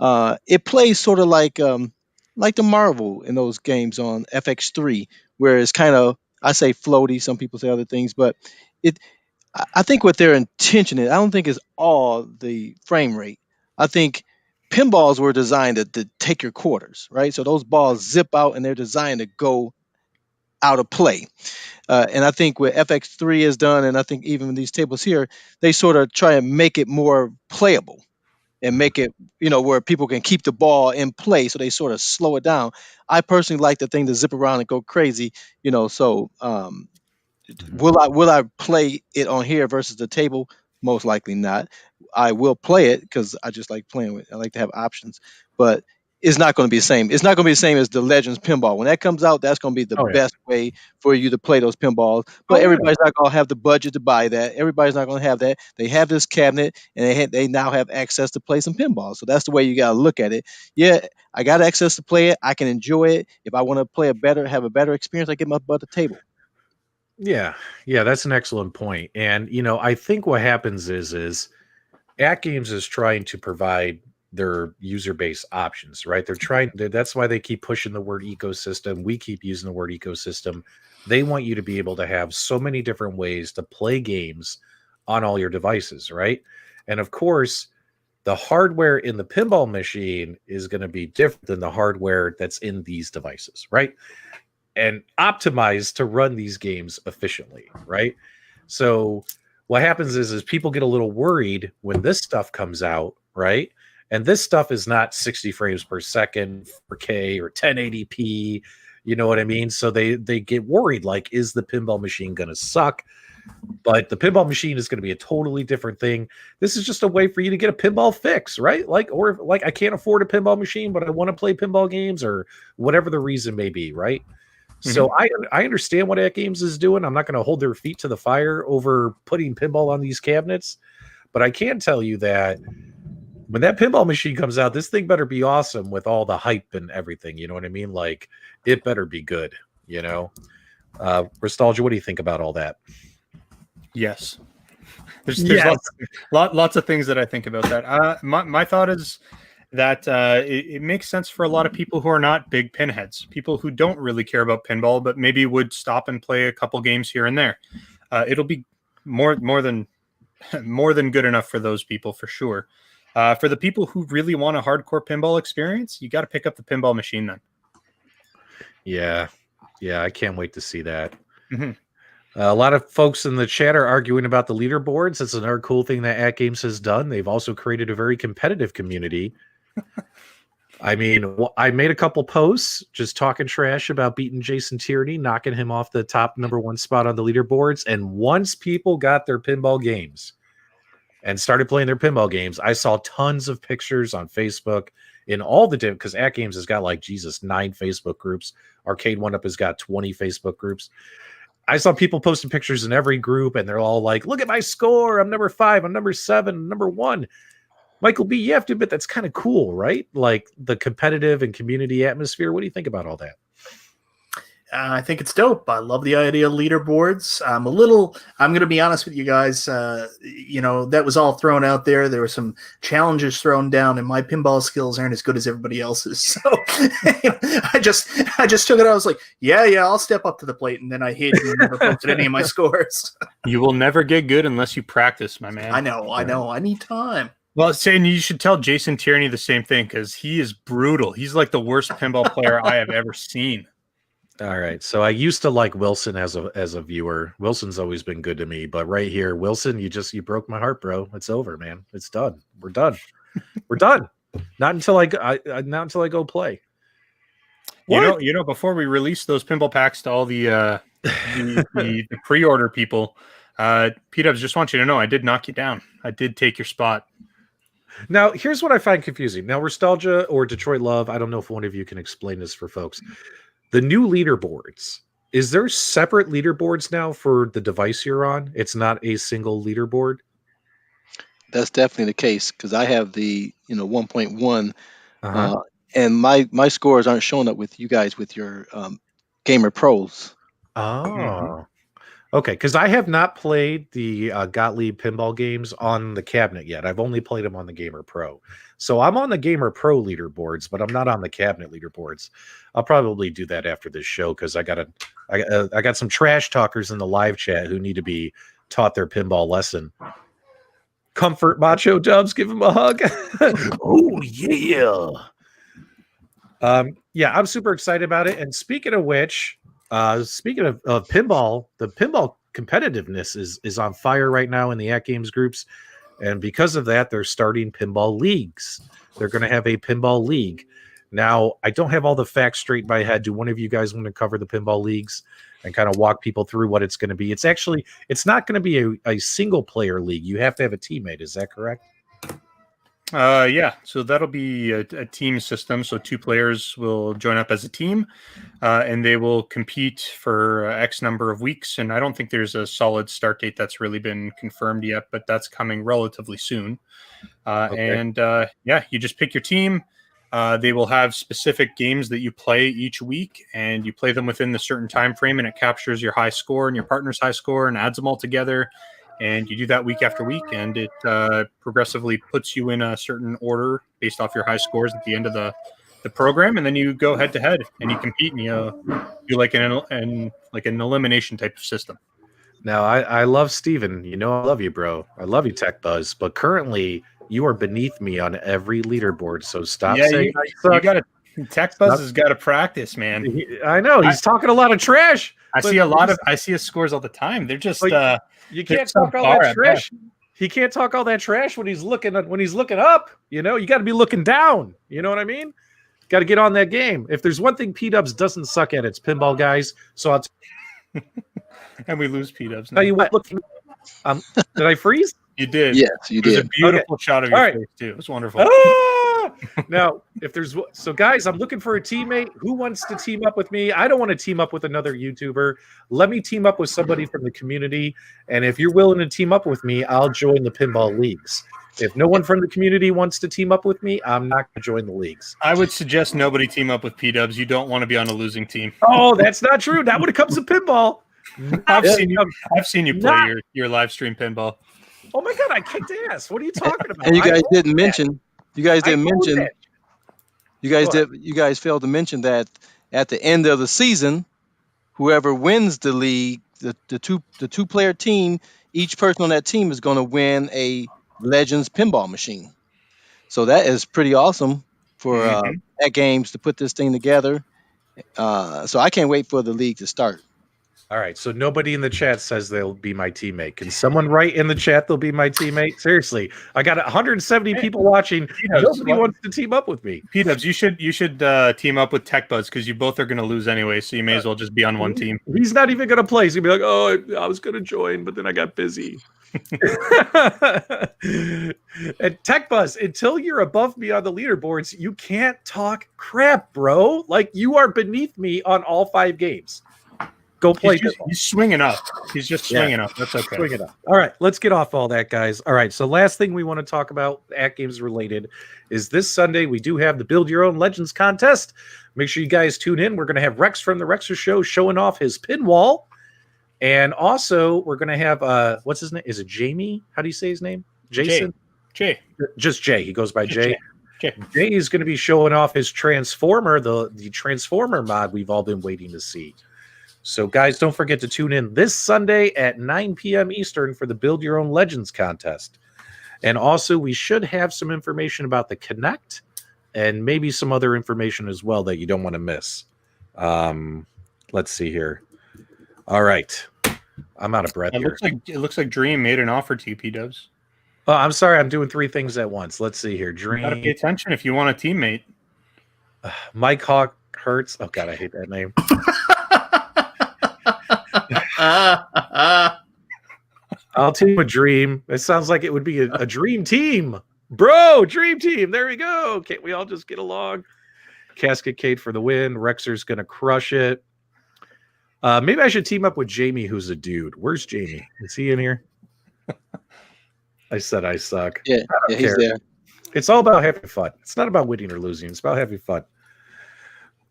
It plays sort of like the Marvel in those games on FX3, where it's kind of, I say floaty. Some people say other things, but it. I think what their intention is, I don't think it's all the frame rate. I think pinballs were designed to take your quarters, right? So those balls zip out and they're designed to go out of play. And I think what FX3 has done, and I think even these tables here, they sort of try and make it more playable and make it, where people can keep the ball in play. So they sort of slow it down. I personally like the thing to zip around and go crazy, so will I play it on here versus the table? Most likely not. I will play it because I just like playing with it. I like to have options, but it's not going to be the same. It's not going to be the same as the Legends pinball. When that comes out, that's going to be the best way for you to play those pinballs. But everybody's not going to have the budget to buy that. Everybody's not going to have that. They have this cabinet, and they now have access to play some pinballs. So that's the way you got to look at it. Yeah, I got access to play it. I can enjoy it. If I want to play have a better experience, I get my butt to the table. Yeah, that's an excellent point. And I think what happens is AtGames is trying to provide their user base options, right? That's why they keep pushing the word ecosystem. We keep using the word ecosystem. They want you to be able to have so many different ways to play games on all your devices, right? And of course, the hardware in the pinball machine is going to be different than the hardware that's in these devices, right? And optimized to run these games efficiently, right? So what happens is people get a little worried when this stuff comes out, right? And this stuff is not 60 frames per second, 4K or 1080p, you know what I mean? So they get worried, like, is the pinball machine going to suck? But the pinball machine is going to be a totally different thing. This is just a way for you to get a pinball fix, right? Or I can't afford a pinball machine, but I want to play pinball games, or whatever the reason may be, right? So I understand what AtGames is doing. I'm not going to hold their feet to the fire over putting pinball on these cabinets, but I can tell you that when that pinball machine comes out, this thing better be awesome with all the hype and everything. You know what I mean? Like, it better be good, Nostalgia, what do you think about all that? Yes. There's Yes. lots of things that I think about that. My thought is that it makes sense for a lot of people who are not big pinheads, people who don't really care about pinball, but maybe would stop and play a couple games here and there. It'll be more than good enough for those people for sure. For the people who really want a hardcore pinball experience, you got to pick up the pinball machine then. Yeah, I can't wait to see that. Mm-hmm. A lot of folks in the chat are arguing about the leaderboards. That's another cool thing that AtGames has done. They've also created a very competitive community. I mean, I made a couple posts just talking trash about beating Jason Tierney, knocking him off the top #1 spot on the leaderboards. And once people got their pinball games and started playing their pinball games, I saw tons of pictures on Facebook in all the different, because AtGames has got 9 Facebook groups. Arcade1Up has got 20 Facebook groups. I saw people posting pictures in every group, and they're all like, look at my score. I'm number 5. I'm number 7. I'm number 1. Michael B., you have to admit that's kind of cool, right? Like the competitive and community atmosphere. What do you think about all that? I think it's dope. I love the idea of leaderboards. I'm going to be honest with you guys. That was all thrown out there. There were some challenges thrown down, and my pinball skills aren't as good as everybody else's. So I just took it. I was like, yeah, I'll step up to the plate. And then I hid and never posted any of my scores. You will never get good unless you practice, my man. I know. I need time. Well, saying you should tell Jason Tierney the same thing, because he is brutal. He's like the worst pinball player I have ever seen. All right. So I used to like Wilson as a viewer. Wilson's always been good to me, but right here, Wilson, you broke my heart, bro. It's over, man. It's done. We're done. We're done. Not until I go play. What? You know, before we release those pinball packs to all the pre-order people, PDubs, just want you to know I did knock you down. I did take your spot. Now, here's what I find confusing. Now, Nostalgia or Detroit Love, I don't know if one of you can explain this for folks. The new leaderboards, is there separate leaderboards now for the device you're on? It's not a single leaderboard? That's definitely the case, because I have the 1.1, and my scores aren't showing up with you guys with your Gamer Pros. Oh. Okay, because I have not played the Gottlieb pinball games on the cabinet yet. I've only played them on the Gamer Pro. So I'm on the Gamer Pro leaderboards, but I'm not on the cabinet leaderboards. I'll probably do that after this show, because I got some trash talkers in the live chat who need to be taught their pinball lesson. Comfort Macho Dubs, give him a hug. Oh, yeah. Yeah, I'm super excited about it. And speaking of which, speaking of pinball, the pinball competitiveness is on fire right now in the AtGames groups. And because of that, they're starting pinball leagues. They're going to have a pinball league. Now, I don't have all the facts straight in my head. Do one of you guys want to cover the pinball leagues and kind of walk people through what it's going to be? It's not going to be a single player league. You have to have a teammate. Is that correct? Yeah, so that'll be a team system. So 2 players will join up as a team, and they will compete for X number of weeks. And I don't think there's a solid start date that's really been confirmed yet, but that's coming relatively soon. Okay. And you just pick your team. They will have specific games that you play each week, and you play them within the certain time frame, and it captures your high score and your partner's high score and adds them all together. And you do that week after week, and it progressively puts you in a certain order based off your high scores at the end of the program. And then you go head to head and you compete, and you do like an elimination type of system. Now, I love Steven. I love you, bro. I love you, Tech Buzz. But currently, you are beneath me on every leaderboard. So stop saying you got to. Tech Buzz has got to practice, man. I know he's talking a lot of trash. I see his scores all the time. They're just you can't talk all that trash. He can't talk all that trash when he's looking up. You got to be looking down. You know what I mean? Got to get on that game. If there's one thing PDubs doesn't suck at, it's pinball, guys. So and we lose PDubs. Tell you what. Look, did I freeze? You did. Yes, you did. It was a beautiful shot of your face too. It was wonderful. Now, guys, I'm looking for a teammate. Who wants to team up with me? I don't want to team up with another YouTuber. Let me team up with somebody from the community. And if you're willing to team up with me, I'll join the pinball leagues. If no one from the community wants to team up with me, I'm not going to join the leagues. I would suggest nobody team up with PDubs. You don't want to be on a losing team. Oh, that's not true. Not when it comes to pinball. I've seen you play your live stream pinball. Oh my god, I kicked ass. What are you talking about? And you I guys own didn't that. mention. You guys I didn't own mention. that. You guys failed to mention that at the end of the season, whoever wins the league, the two player team, each person on that team is going to win a Legends pinball machine. So that is pretty awesome for Mhm. AtGames to put this thing together. So I can't wait for the league to start. All right, so nobody in the chat says they'll be my teammate. Can someone write in the chat they'll be my teammate? Seriously, I got 170 people watching. Nobody wants to team up with me. PDubs, you should team up with Tech Buzz because you both are going to lose anyway, so you may as well just be on one team. He's not even going to play. He's going to be like, oh, I was going to join, but then I got busy. And Tech Buzz, until you're above me on the leaderboards, you can't talk crap, bro. Like, you are beneath me on all 5 games. Go play. He's swinging up. He's just swinging up. That's okay. Swinging up. All right, let's get off all that, guys. All right, so last thing we want to talk about, AtGames related, is this Sunday we do have the Build Your Own Legends contest. Make sure you guys tune in. We're going to have Rex from the Rexer Show showing off his pinwall. And also, we're going to have, what's his name? Is it Jamie? How do you say his name? Jason? Jay. Just Jay. He goes by Jay. Jay. Jay is going to be showing off his Transformer, the Transformer mod we've all been waiting to see. So, guys, don't forget to tune in this Sunday at 9 p.m. Eastern for the Build Your Own Legends contest. And also, we should have some information about the Connect and maybe some other information as well that you don't want to miss. Let's see here. All right. I'm out of breath here. It looks like Dream made an offer to you, P-Dubs. Oh, I'm sorry. I'm doing 3 things at once. Let's see here. Dream. You gotta pay attention if you want a teammate. Mike Hawk Hurts. Oh, God, I hate that name. I'll team a Dream. It sounds like it would be a dream team. Bro, dream team. There we go. Can't we all just get along? Casket Kate for the win. Rexer's going to crush it. Maybe I should team up with Jamie, who's a dude. Where's Jamie? Is he in here? I said I suck. Yeah, he's there. It's all about having fun. It's not about winning or losing. It's about having fun.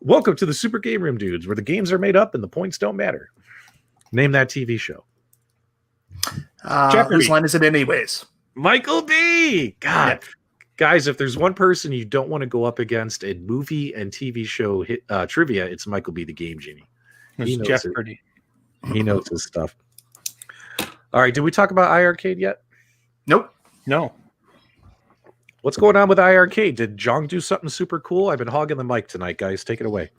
Welcome to the Super GameRoom Dudes, where the games are made up and the points don't matter. Name that TV show. Whose line is it anyways? Michael B. God. Yeah. Guys, if there's one person you don't want to go up against in movie and TV show trivia, it's Michael B. the Game Genie. He knows Jeopardy. He knows his stuff. All right, did we talk about iArcade yet? Nope. No. What's going on with iArcade? Did Jong do something super cool? I've been hogging the mic tonight, guys. Take it away.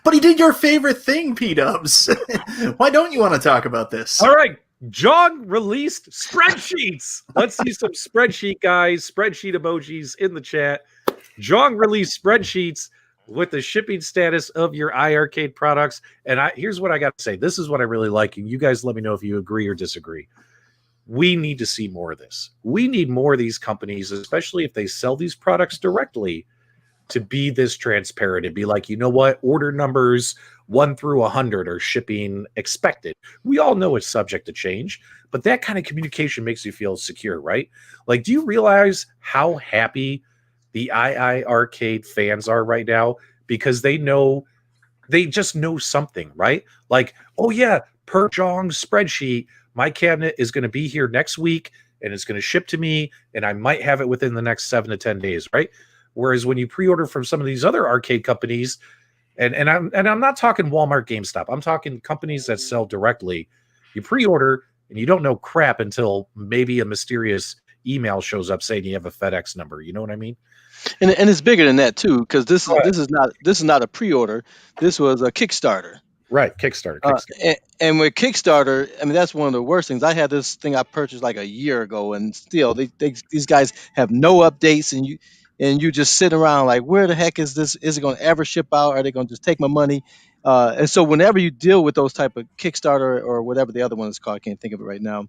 But he did your favorite thing, P-Dubs. Why don't you want to talk about this? All right. Jong released spreadsheets. Let's see some spreadsheet guys, spreadsheet emojis in the chat. Jong released spreadsheets with the shipping status of your iArcade products. And here's what I got to say. This is what I really like. And you guys let me know if you agree or disagree. We need to see more of this. We need more of these companies, especially if they sell these products directly, to be this transparent and be like, you know what? Order numbers 1 through 100 are shipping expected. We all know it's subject to change, but that kind of communication makes you feel secure, right? Like, do you realize how happy the iArcade fans are right now? Because they just know something, right? Like, oh yeah, per Jong's spreadsheet, my cabinet is going to be here next week and it's going to ship to me and I might have it within the next 7 to 10 days, right? Whereas when you pre-order from some of these other arcade companies, and I'm not talking Walmart, GameStop, I'm talking companies that sell directly, you pre-order and you don't know crap until maybe a mysterious email shows up saying you have a FedEx number. You know what I mean? And it's bigger than that too, because this is not a pre-order. This was a Kickstarter. Right, Kickstarter. And with Kickstarter, I mean, that's one of the worst things. I had this thing I purchased like a year ago, and still these guys have no updates, and you just sit around like, where the heck is this? Is it going to ever ship out? Are they going to just take my money? And so whenever you deal with those type of Kickstarter or whatever the other one is called, I can't think of it right now.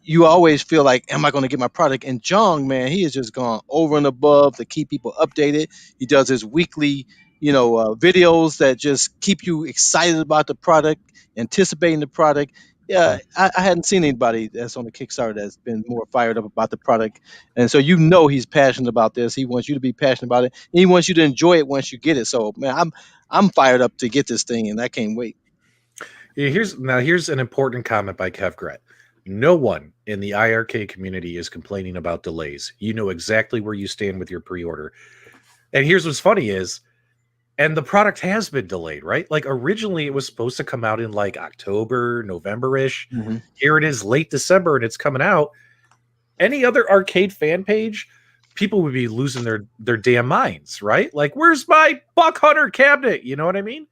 You always feel like, am I going to get my product? And Jong, man, he has just gone over and above to keep people updated. He does his weekly, videos that just keep you excited about the product, anticipating the product. Yeah, I hadn't seen anybody that's on the Kickstarter that's been more fired up about the product. And so he's passionate about this. He wants you to be passionate about it. And he wants you to enjoy it once you get it. So, man, I'm fired up to get this thing, and I can't wait. Here's an important comment by Kev Gret. No one in the iArcade community is complaining about delays. You know exactly where you stand with your pre-order. And here's what's funny is, and the product has been delayed, right? Like originally it was supposed to come out in like October, November-ish. Mm-hmm. Here it is late December and it's coming out. Any other arcade fan page, people would be losing their damn minds, right? Like, where's my Buck Hunter cabinet? You know what I mean?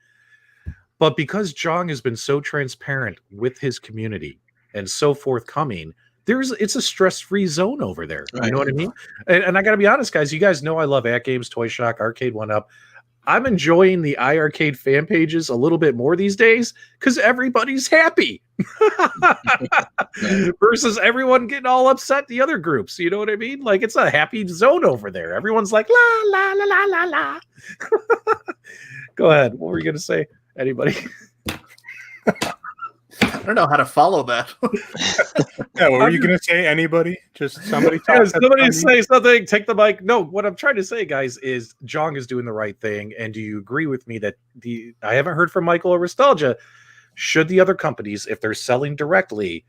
But because Jong has been so transparent with his community and so forthcoming, it's a stress-free zone over there. Right. You know what I mean? And I got to be honest, guys. You guys know I love AtGames, Toy Shock, Arcade1Up. I'm enjoying the iArcade fan pages a little bit more these days because everybody's happy versus everyone getting all upset. The other groups, you know what I mean? Like it's a happy zone over there. Everyone's like la la la la la la. Go ahead. What were you gonna say? Anybody? I don't know how to follow that. Yeah, what were you going to say? Anybody? Just somebody talk. Yeah, somebody say something. Take the mic. No, what I'm trying to say, guys, is Jong is doing the right thing. And do you agree with me that I haven't heard from Michael or Nostalgia? Should the other companies, if they're selling directly,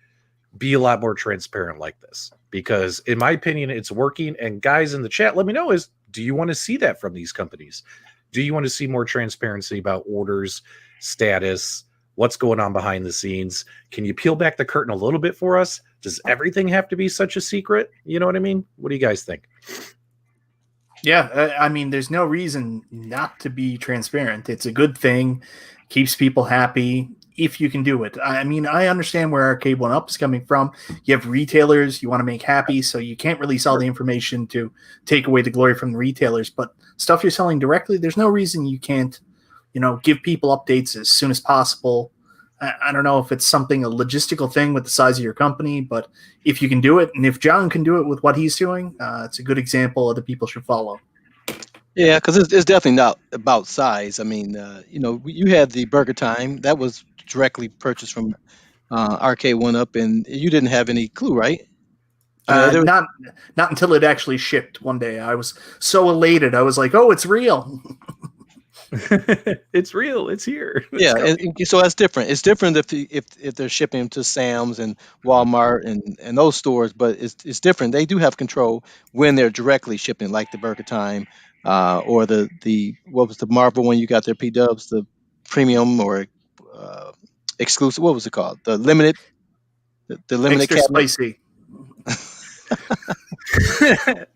be a lot more transparent like this? Because in my opinion, it's working. And guys in the chat, let me know do you want to see that from these companies? Do you want to see more transparency about orders, status, what's going on behind the scenes? Can you peel back the curtain a little bit for us? Does everything have to be such a secret? You know what I mean? What do you guys think? Yeah, I mean, there's no reason not to be transparent. It's a good thing, keeps people happy if you can do it. I mean, I understand where Arcade1Up is coming from. You have retailers you want to make happy, so you can't release all the information to take away the glory from the retailers. But stuff you're selling directly, there's no reason you can't, give people updates as soon as possible. I don't know if it's a logistical thing with the size of your company, but if you can do it, and if John can do it with what he's doing, it's a good example other people should follow. Yeah, because it's definitely not about size. I mean, you had the Burger Time that was directly purchased from Arcade1Up, and you didn't have any clue, right? I mean, Not until it actually shipped one day. I was so elated. I was like, "Oh, it's real!" It's real. It's here. yeah, and so that's different. It's different if they're shipping to Sam's and Walmart and those stores, but it's different. They do have control when they're directly shipping, like the Burger Time, or the what was the Marvel one you got there, PDubs, the premium or exclusive. What was it called? The limited Extra cabinet. spicy.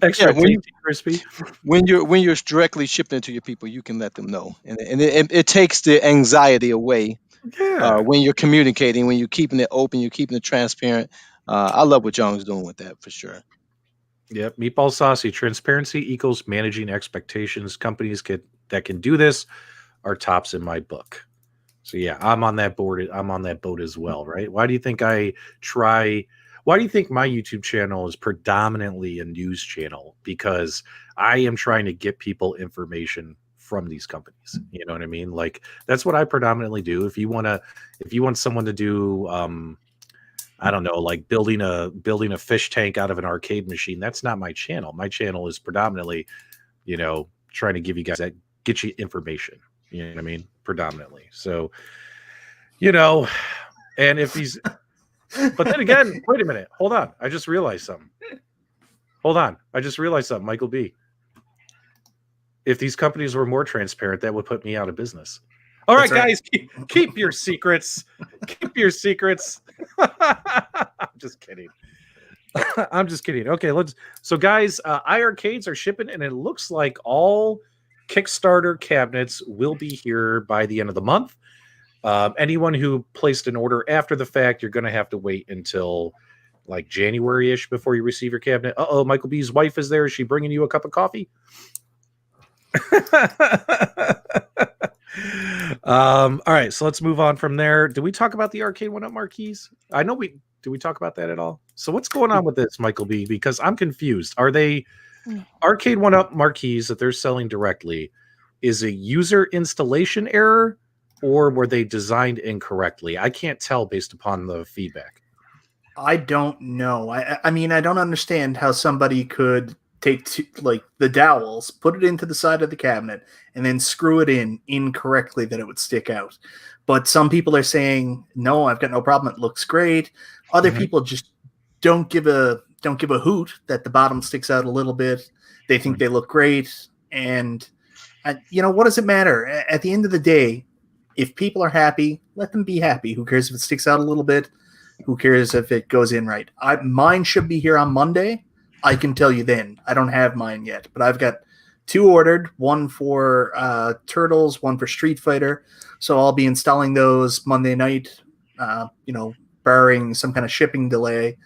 Extra Yeah, crispy. when you're directly shipping it to your people, you can let them know, and it takes the anxiety away. Yeah. When you're communicating, when you're keeping it open, you're keeping it transparent. I love what John's doing with that for sure. Yep. Meatball Saucy. Transparency equals managing expectations. Companies that can do this are tops in my book. So yeah, I'm on that board. I'm on that boat as well, right? Why do you think my YouTube channel is predominantly a news channel? Because I am trying to get people information from these companies. You know what I mean? Like that's what I predominantly do. If you want someone to do I don't know, like building a fish tank out of an arcade machine, that's not my channel. My channel is predominantly, trying to give you guys that get you information. You know what I mean? Predominantly. So, and if he's but then again, wait a minute. Hold on. I just realized something. Michael B. If these companies were more transparent, that would put me out of business. All right, guys, keep your secrets. Keep your secrets. I'm just kidding. Okay, so guys, iArcades are shipping, and it looks like all Kickstarter cabinets will be here by the end of the month. Anyone who placed an order after the fact, you're going to have to wait until like January-ish before you receive your cabinet. Michael B's wife is there. Is she bringing you a cup of coffee? All right, so let's move on from there. Did we talk about the Arcade1Up marquees? Did we talk about that at all? So what's going on with this, Michael B? Because I'm confused. Are they Arcade1Up marquees that they're selling directly? Is a user installation error, or were they designed incorrectly? I can't tell based upon the feedback. I don't know. I mean, I don't understand how somebody could take the dowels, put it into the side of the cabinet, and then screw it in incorrectly that it would stick out. But some people are saying, no, I've got no problem. It looks great. Other people just don't give a hoot that the bottom sticks out a little bit. They think they look great. And, what does it matter? At the end of the day, if people are happy, let them be happy. Who cares if it sticks out a little bit? Who cares if it goes in right? Mine should be here on Monday. I can tell you then. I don't have mine yet, but I've got 2 ordered, one for Turtles, one for Street Fighter. So I'll be installing those Monday night, barring some kind of shipping delay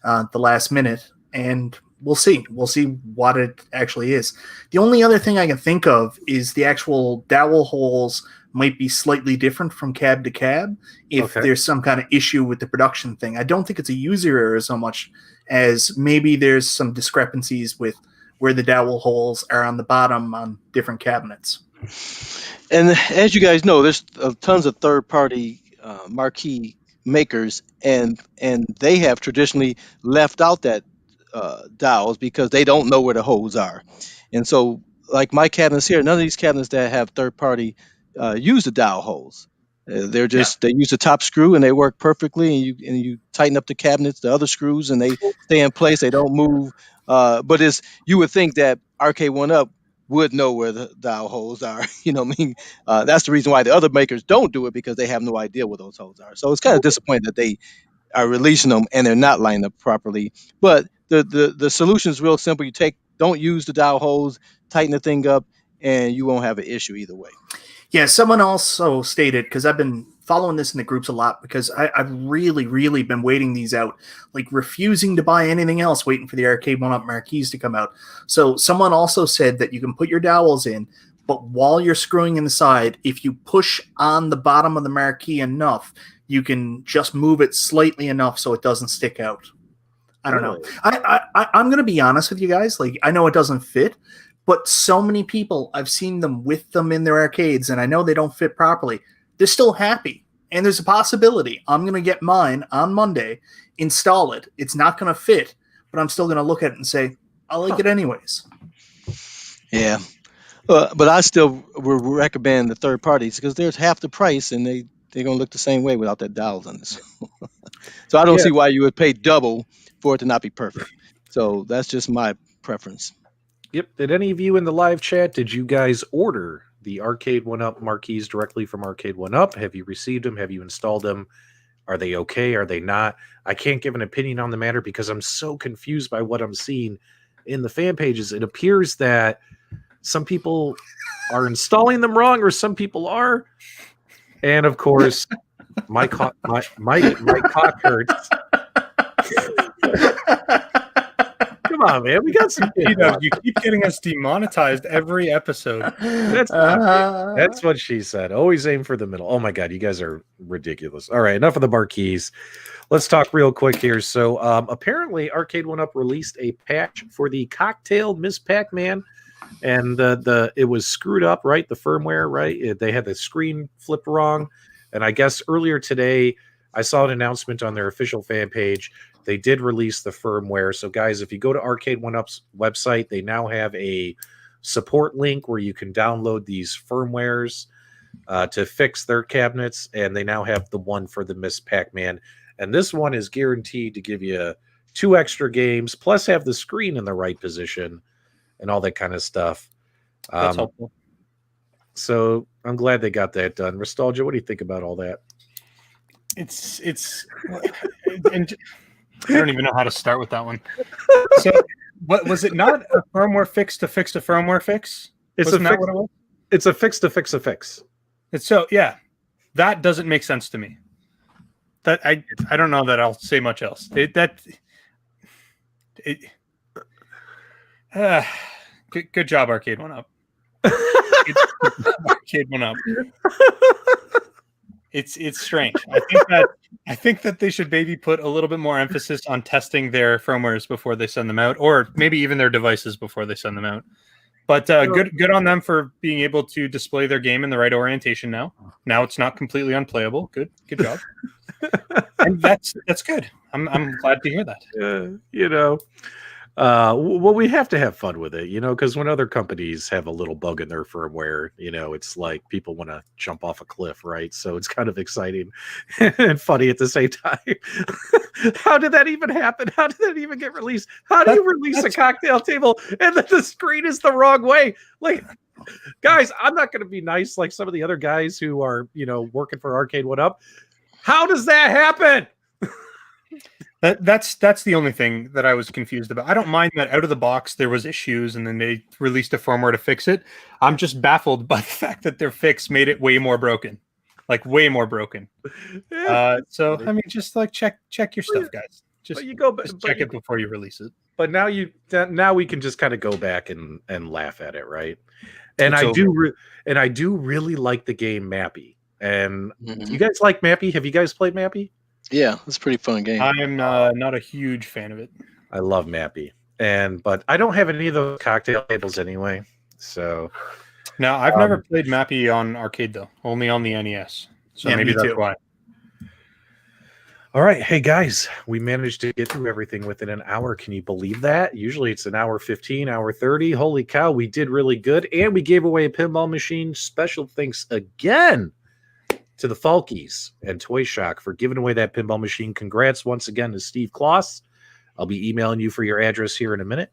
at the last minute. And we'll see. We'll see what it actually is. The only other thing I can think of is the actual dowel holes might be slightly different from cab to cab if there's some kind of issue with the production thing. I don't think it's a user error so much as maybe there's some discrepancies with where the dowel holes are on the bottom on different cabinets. And as you guys know, there's tons of third-party marquee makers, and they have traditionally left out that dowels because they don't know where the holes are. And so, like my cabinets here, none of these cabinets that have third-party use the dowel holes. They're just they use the top screw and they work perfectly, and you tighten up the cabinets, the other screws, and they stay in place. They don't move. But you would think that Arcade1Up would know where the dowel holes are. You know what I mean? That's the reason why the other makers don't do it, because they have no idea where those holes are. So it's kind of disappointing that they are releasing them and they're not lined up properly. But the solution is real simple. Don't use the dowel holes, tighten the thing up, and you won't have an issue either way. Yeah, someone also stated, because I've been following this in the groups a lot, because I've really, really been waiting these out, like refusing to buy anything else, waiting for the Arcade1Up marquees to come out. So someone also said that you can put your dowels in, but while you're screwing in the side, if you push on the bottom of the marquee enough, you can just move it slightly enough so it doesn't stick out. I don't know. I'm going to be honest with you guys. Like, I know it doesn't fit, but so many people, I've seen them with them in their arcades, and I know they don't fit properly. They're still happy. And there's a possibility I'm going to get mine on Monday, install it. It's not going to fit, but I'm still going to look at it and say, I like it anyways. Yeah. But I still would recommend the third parties because there's half the price, and they're going to look the same way without that dowels on this. So I don't see why you would pay double for it to not be perfect. So that's just my preference. Yep. Did any of you in the live chat, did you guys order the Arcade1Up marquees directly from Arcade1Up? Have you received them? Have you installed them? Are they okay? Are they not? I can't give an opinion on the matter because I'm so confused by what I'm seeing in the fan pages. It appears that some people are installing them wrong, or some people are. And of course, my cock hurts. Come on, man. We got some PDubs. You keep getting us demonetized every episode. That's what she said. Always aim for the middle. Oh my God, you guys are ridiculous. All right, enough of the marquees. Let's talk real quick here. So apparently Arcade1Up released a patch for the Cocktail Ms. Pac-Man, and it was screwed up, right? The firmware, right? They had the screen flipped wrong. And I guess earlier today, I saw an announcement on their official fan page. They did release the firmware. So guys, if you go to Arcade1Up's website, they now have a support link where you can download these firmwares to fix their cabinets. And they now have the one for the Miss Pac-Man. And this one is guaranteed to give you 2 extra games, plus have the screen in the right position and all that kind of stuff. That's helpful. So I'm glad they got that done. Nostalgia, what do you think about all that? It's and I don't even know how to start with that one. So, what was it? Not a firmware fix to fix a firmware fix? It's a fix to fix a fix. It's yeah, that doesn't make sense to me. That I don't know that I'll say much else. Good job, Arcade1Up. Arcade1Up. It's strange. I think that they should maybe put a little bit more emphasis on testing their firmwares before they send them out, or maybe even their devices before they send them out. But good on them for being able to display their game in the right orientation now. Now it's not completely unplayable. Good job. And that's good. I'm glad to hear that. Well, we have to have fun with it, because when other companies have a little bug in their firmware, it's like people want to jump off a cliff, right? So it's kind of exciting and funny at the same time. How did that even happen? How did that even get released? How do you release a cocktail table and then the screen is the wrong way? Like, guys, I'm not going to be nice like some of the other guys who are, working for Arcade1Up. How does that happen? That's the only thing that I was confused about. I don't mind that out of the box there was issues and then they released a firmware to fix it. I'm just baffled by the fact that their fix made it way more broken, like way more broken. So I mean, just like check your stuff, guys. Just check it before you release it. But now we can just kind of go back and laugh at it, right? And I do really like the game Mappy. And do you guys like Mappy? Have you guys played Mappy? Yeah, it's a pretty fun game. I'm not a huge fan of it. I love Mappy, but I don't have any of those cocktail tables anyway. So now I've never played Mappy on arcade though, only on the NES. So maybe that's why. All right, hey guys, we managed to get through everything within an hour. Can you believe that? Usually it's an hour 15, hour 30. Holy cow, we did really good, and we gave away a pinball machine. Special thanks again to the Falkies and Toy Shock for giving away that pinball machine. Congrats once again to Steve Kloss. I'll be emailing you for your address here in a minute.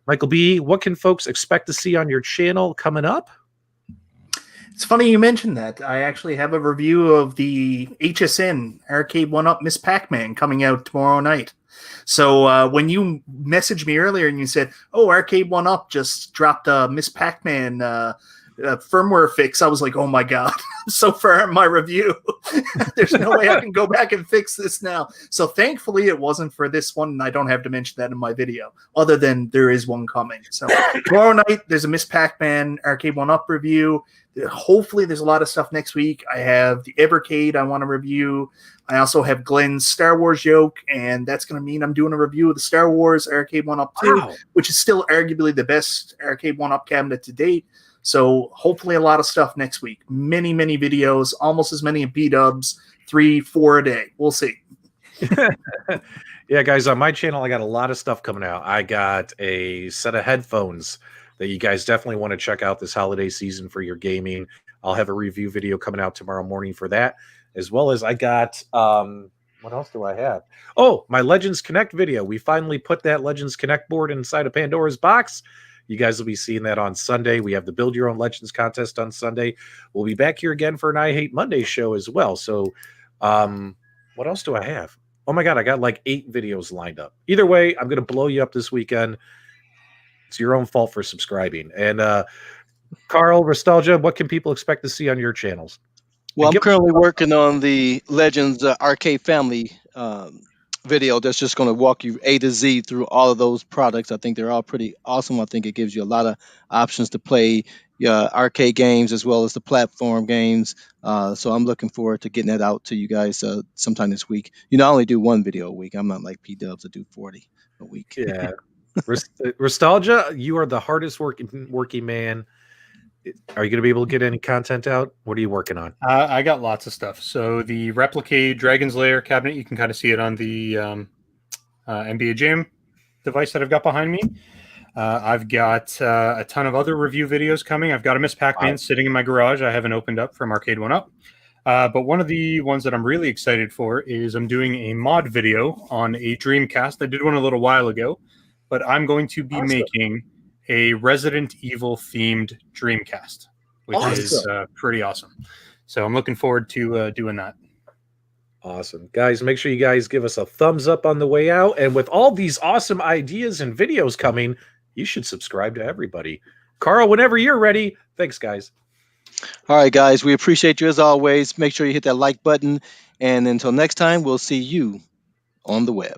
Michael B., what can folks expect to see on your channel coming up? It's funny you mentioned that. I actually have a review of the HSN Arcade1Up Ms. Pac-Man coming out tomorrow night. So when you messaged me earlier and you said, oh, Arcade1Up just dropped a Ms. Pac-Man firmware fix, I was like, oh my god, so far in my review there's no way I can go back and fix this now. So thankfully it wasn't for this one, and I don't have to mention that in my video, other than there is one coming. So tomorrow night there's a Miss Pac-Man Arcade1Up review. Hopefully there's a lot of stuff next week. I have the iiRcade I want to review. I also have Glenn's Star Wars joke, and that's going to mean I'm doing a review of the Star Wars Arcade1Up 2, which is still arguably the best Arcade1Up cabinet to date. So hopefully a lot of stuff next week. Many, many videos, almost as many PDubs, 3-4 a day. We'll see. Yeah, guys, on my channel, I got a lot of stuff coming out. I got a set of headphones that you guys definitely want to check out this holiday season for your gaming. I'll have a review video coming out tomorrow morning for that, as well as I got, what else do I have? Oh, my Legends Connect video. We finally put that Legends Connect board inside of Pandora's box. You guys will be seeing that on Sunday. We have the Build Your Own Legends contest on Sunday. We'll be back here again for an I Hate Monday show as well. So what else do I have? Oh my God, I got like 8 videos lined up. Either way, I'm going to blow you up this weekend. It's your own fault for subscribing. And Carl, Nostalgia, what can people expect to see on your channels? Well, I'm currently working on the Legends Arcade Family video that's just going to walk you A to Z through all of those products. I think they're all pretty awesome. I think it gives you a lot of options to play arcade games as well as the platform games. So I'm looking forward to getting that out to you guys sometime this week. I only do 1 video a week. I'm not like PDubs. I do 40 a week. Yeah. Nostalgia, you are the hardest working man. Are you going to be able to get any content out? What are you working on? I got lots of stuff. So the Replicate Dragon's Lair cabinet, you can kind of see it on the NBA Jam device that I've got behind me. I've got a ton of other review videos coming. I've got a Miss Pac-Man sitting in my garage. I haven't opened up from Arcade1Up. But one of the ones that I'm really excited for is I'm doing a mod video on a Dreamcast. I did one a little while ago, but I'm going to be making a Resident Evil themed Dreamcast, which is pretty awesome. So I'm looking forward to doing that. Awesome. Guys, make sure you guys give us a thumbs up on the way out. And with all these awesome ideas and videos coming, you should subscribe to everybody. Carl, whenever you're ready. Thanks, guys. All right, guys. We appreciate you as always. Make sure you hit that like button. And until next time, we'll see you on the web.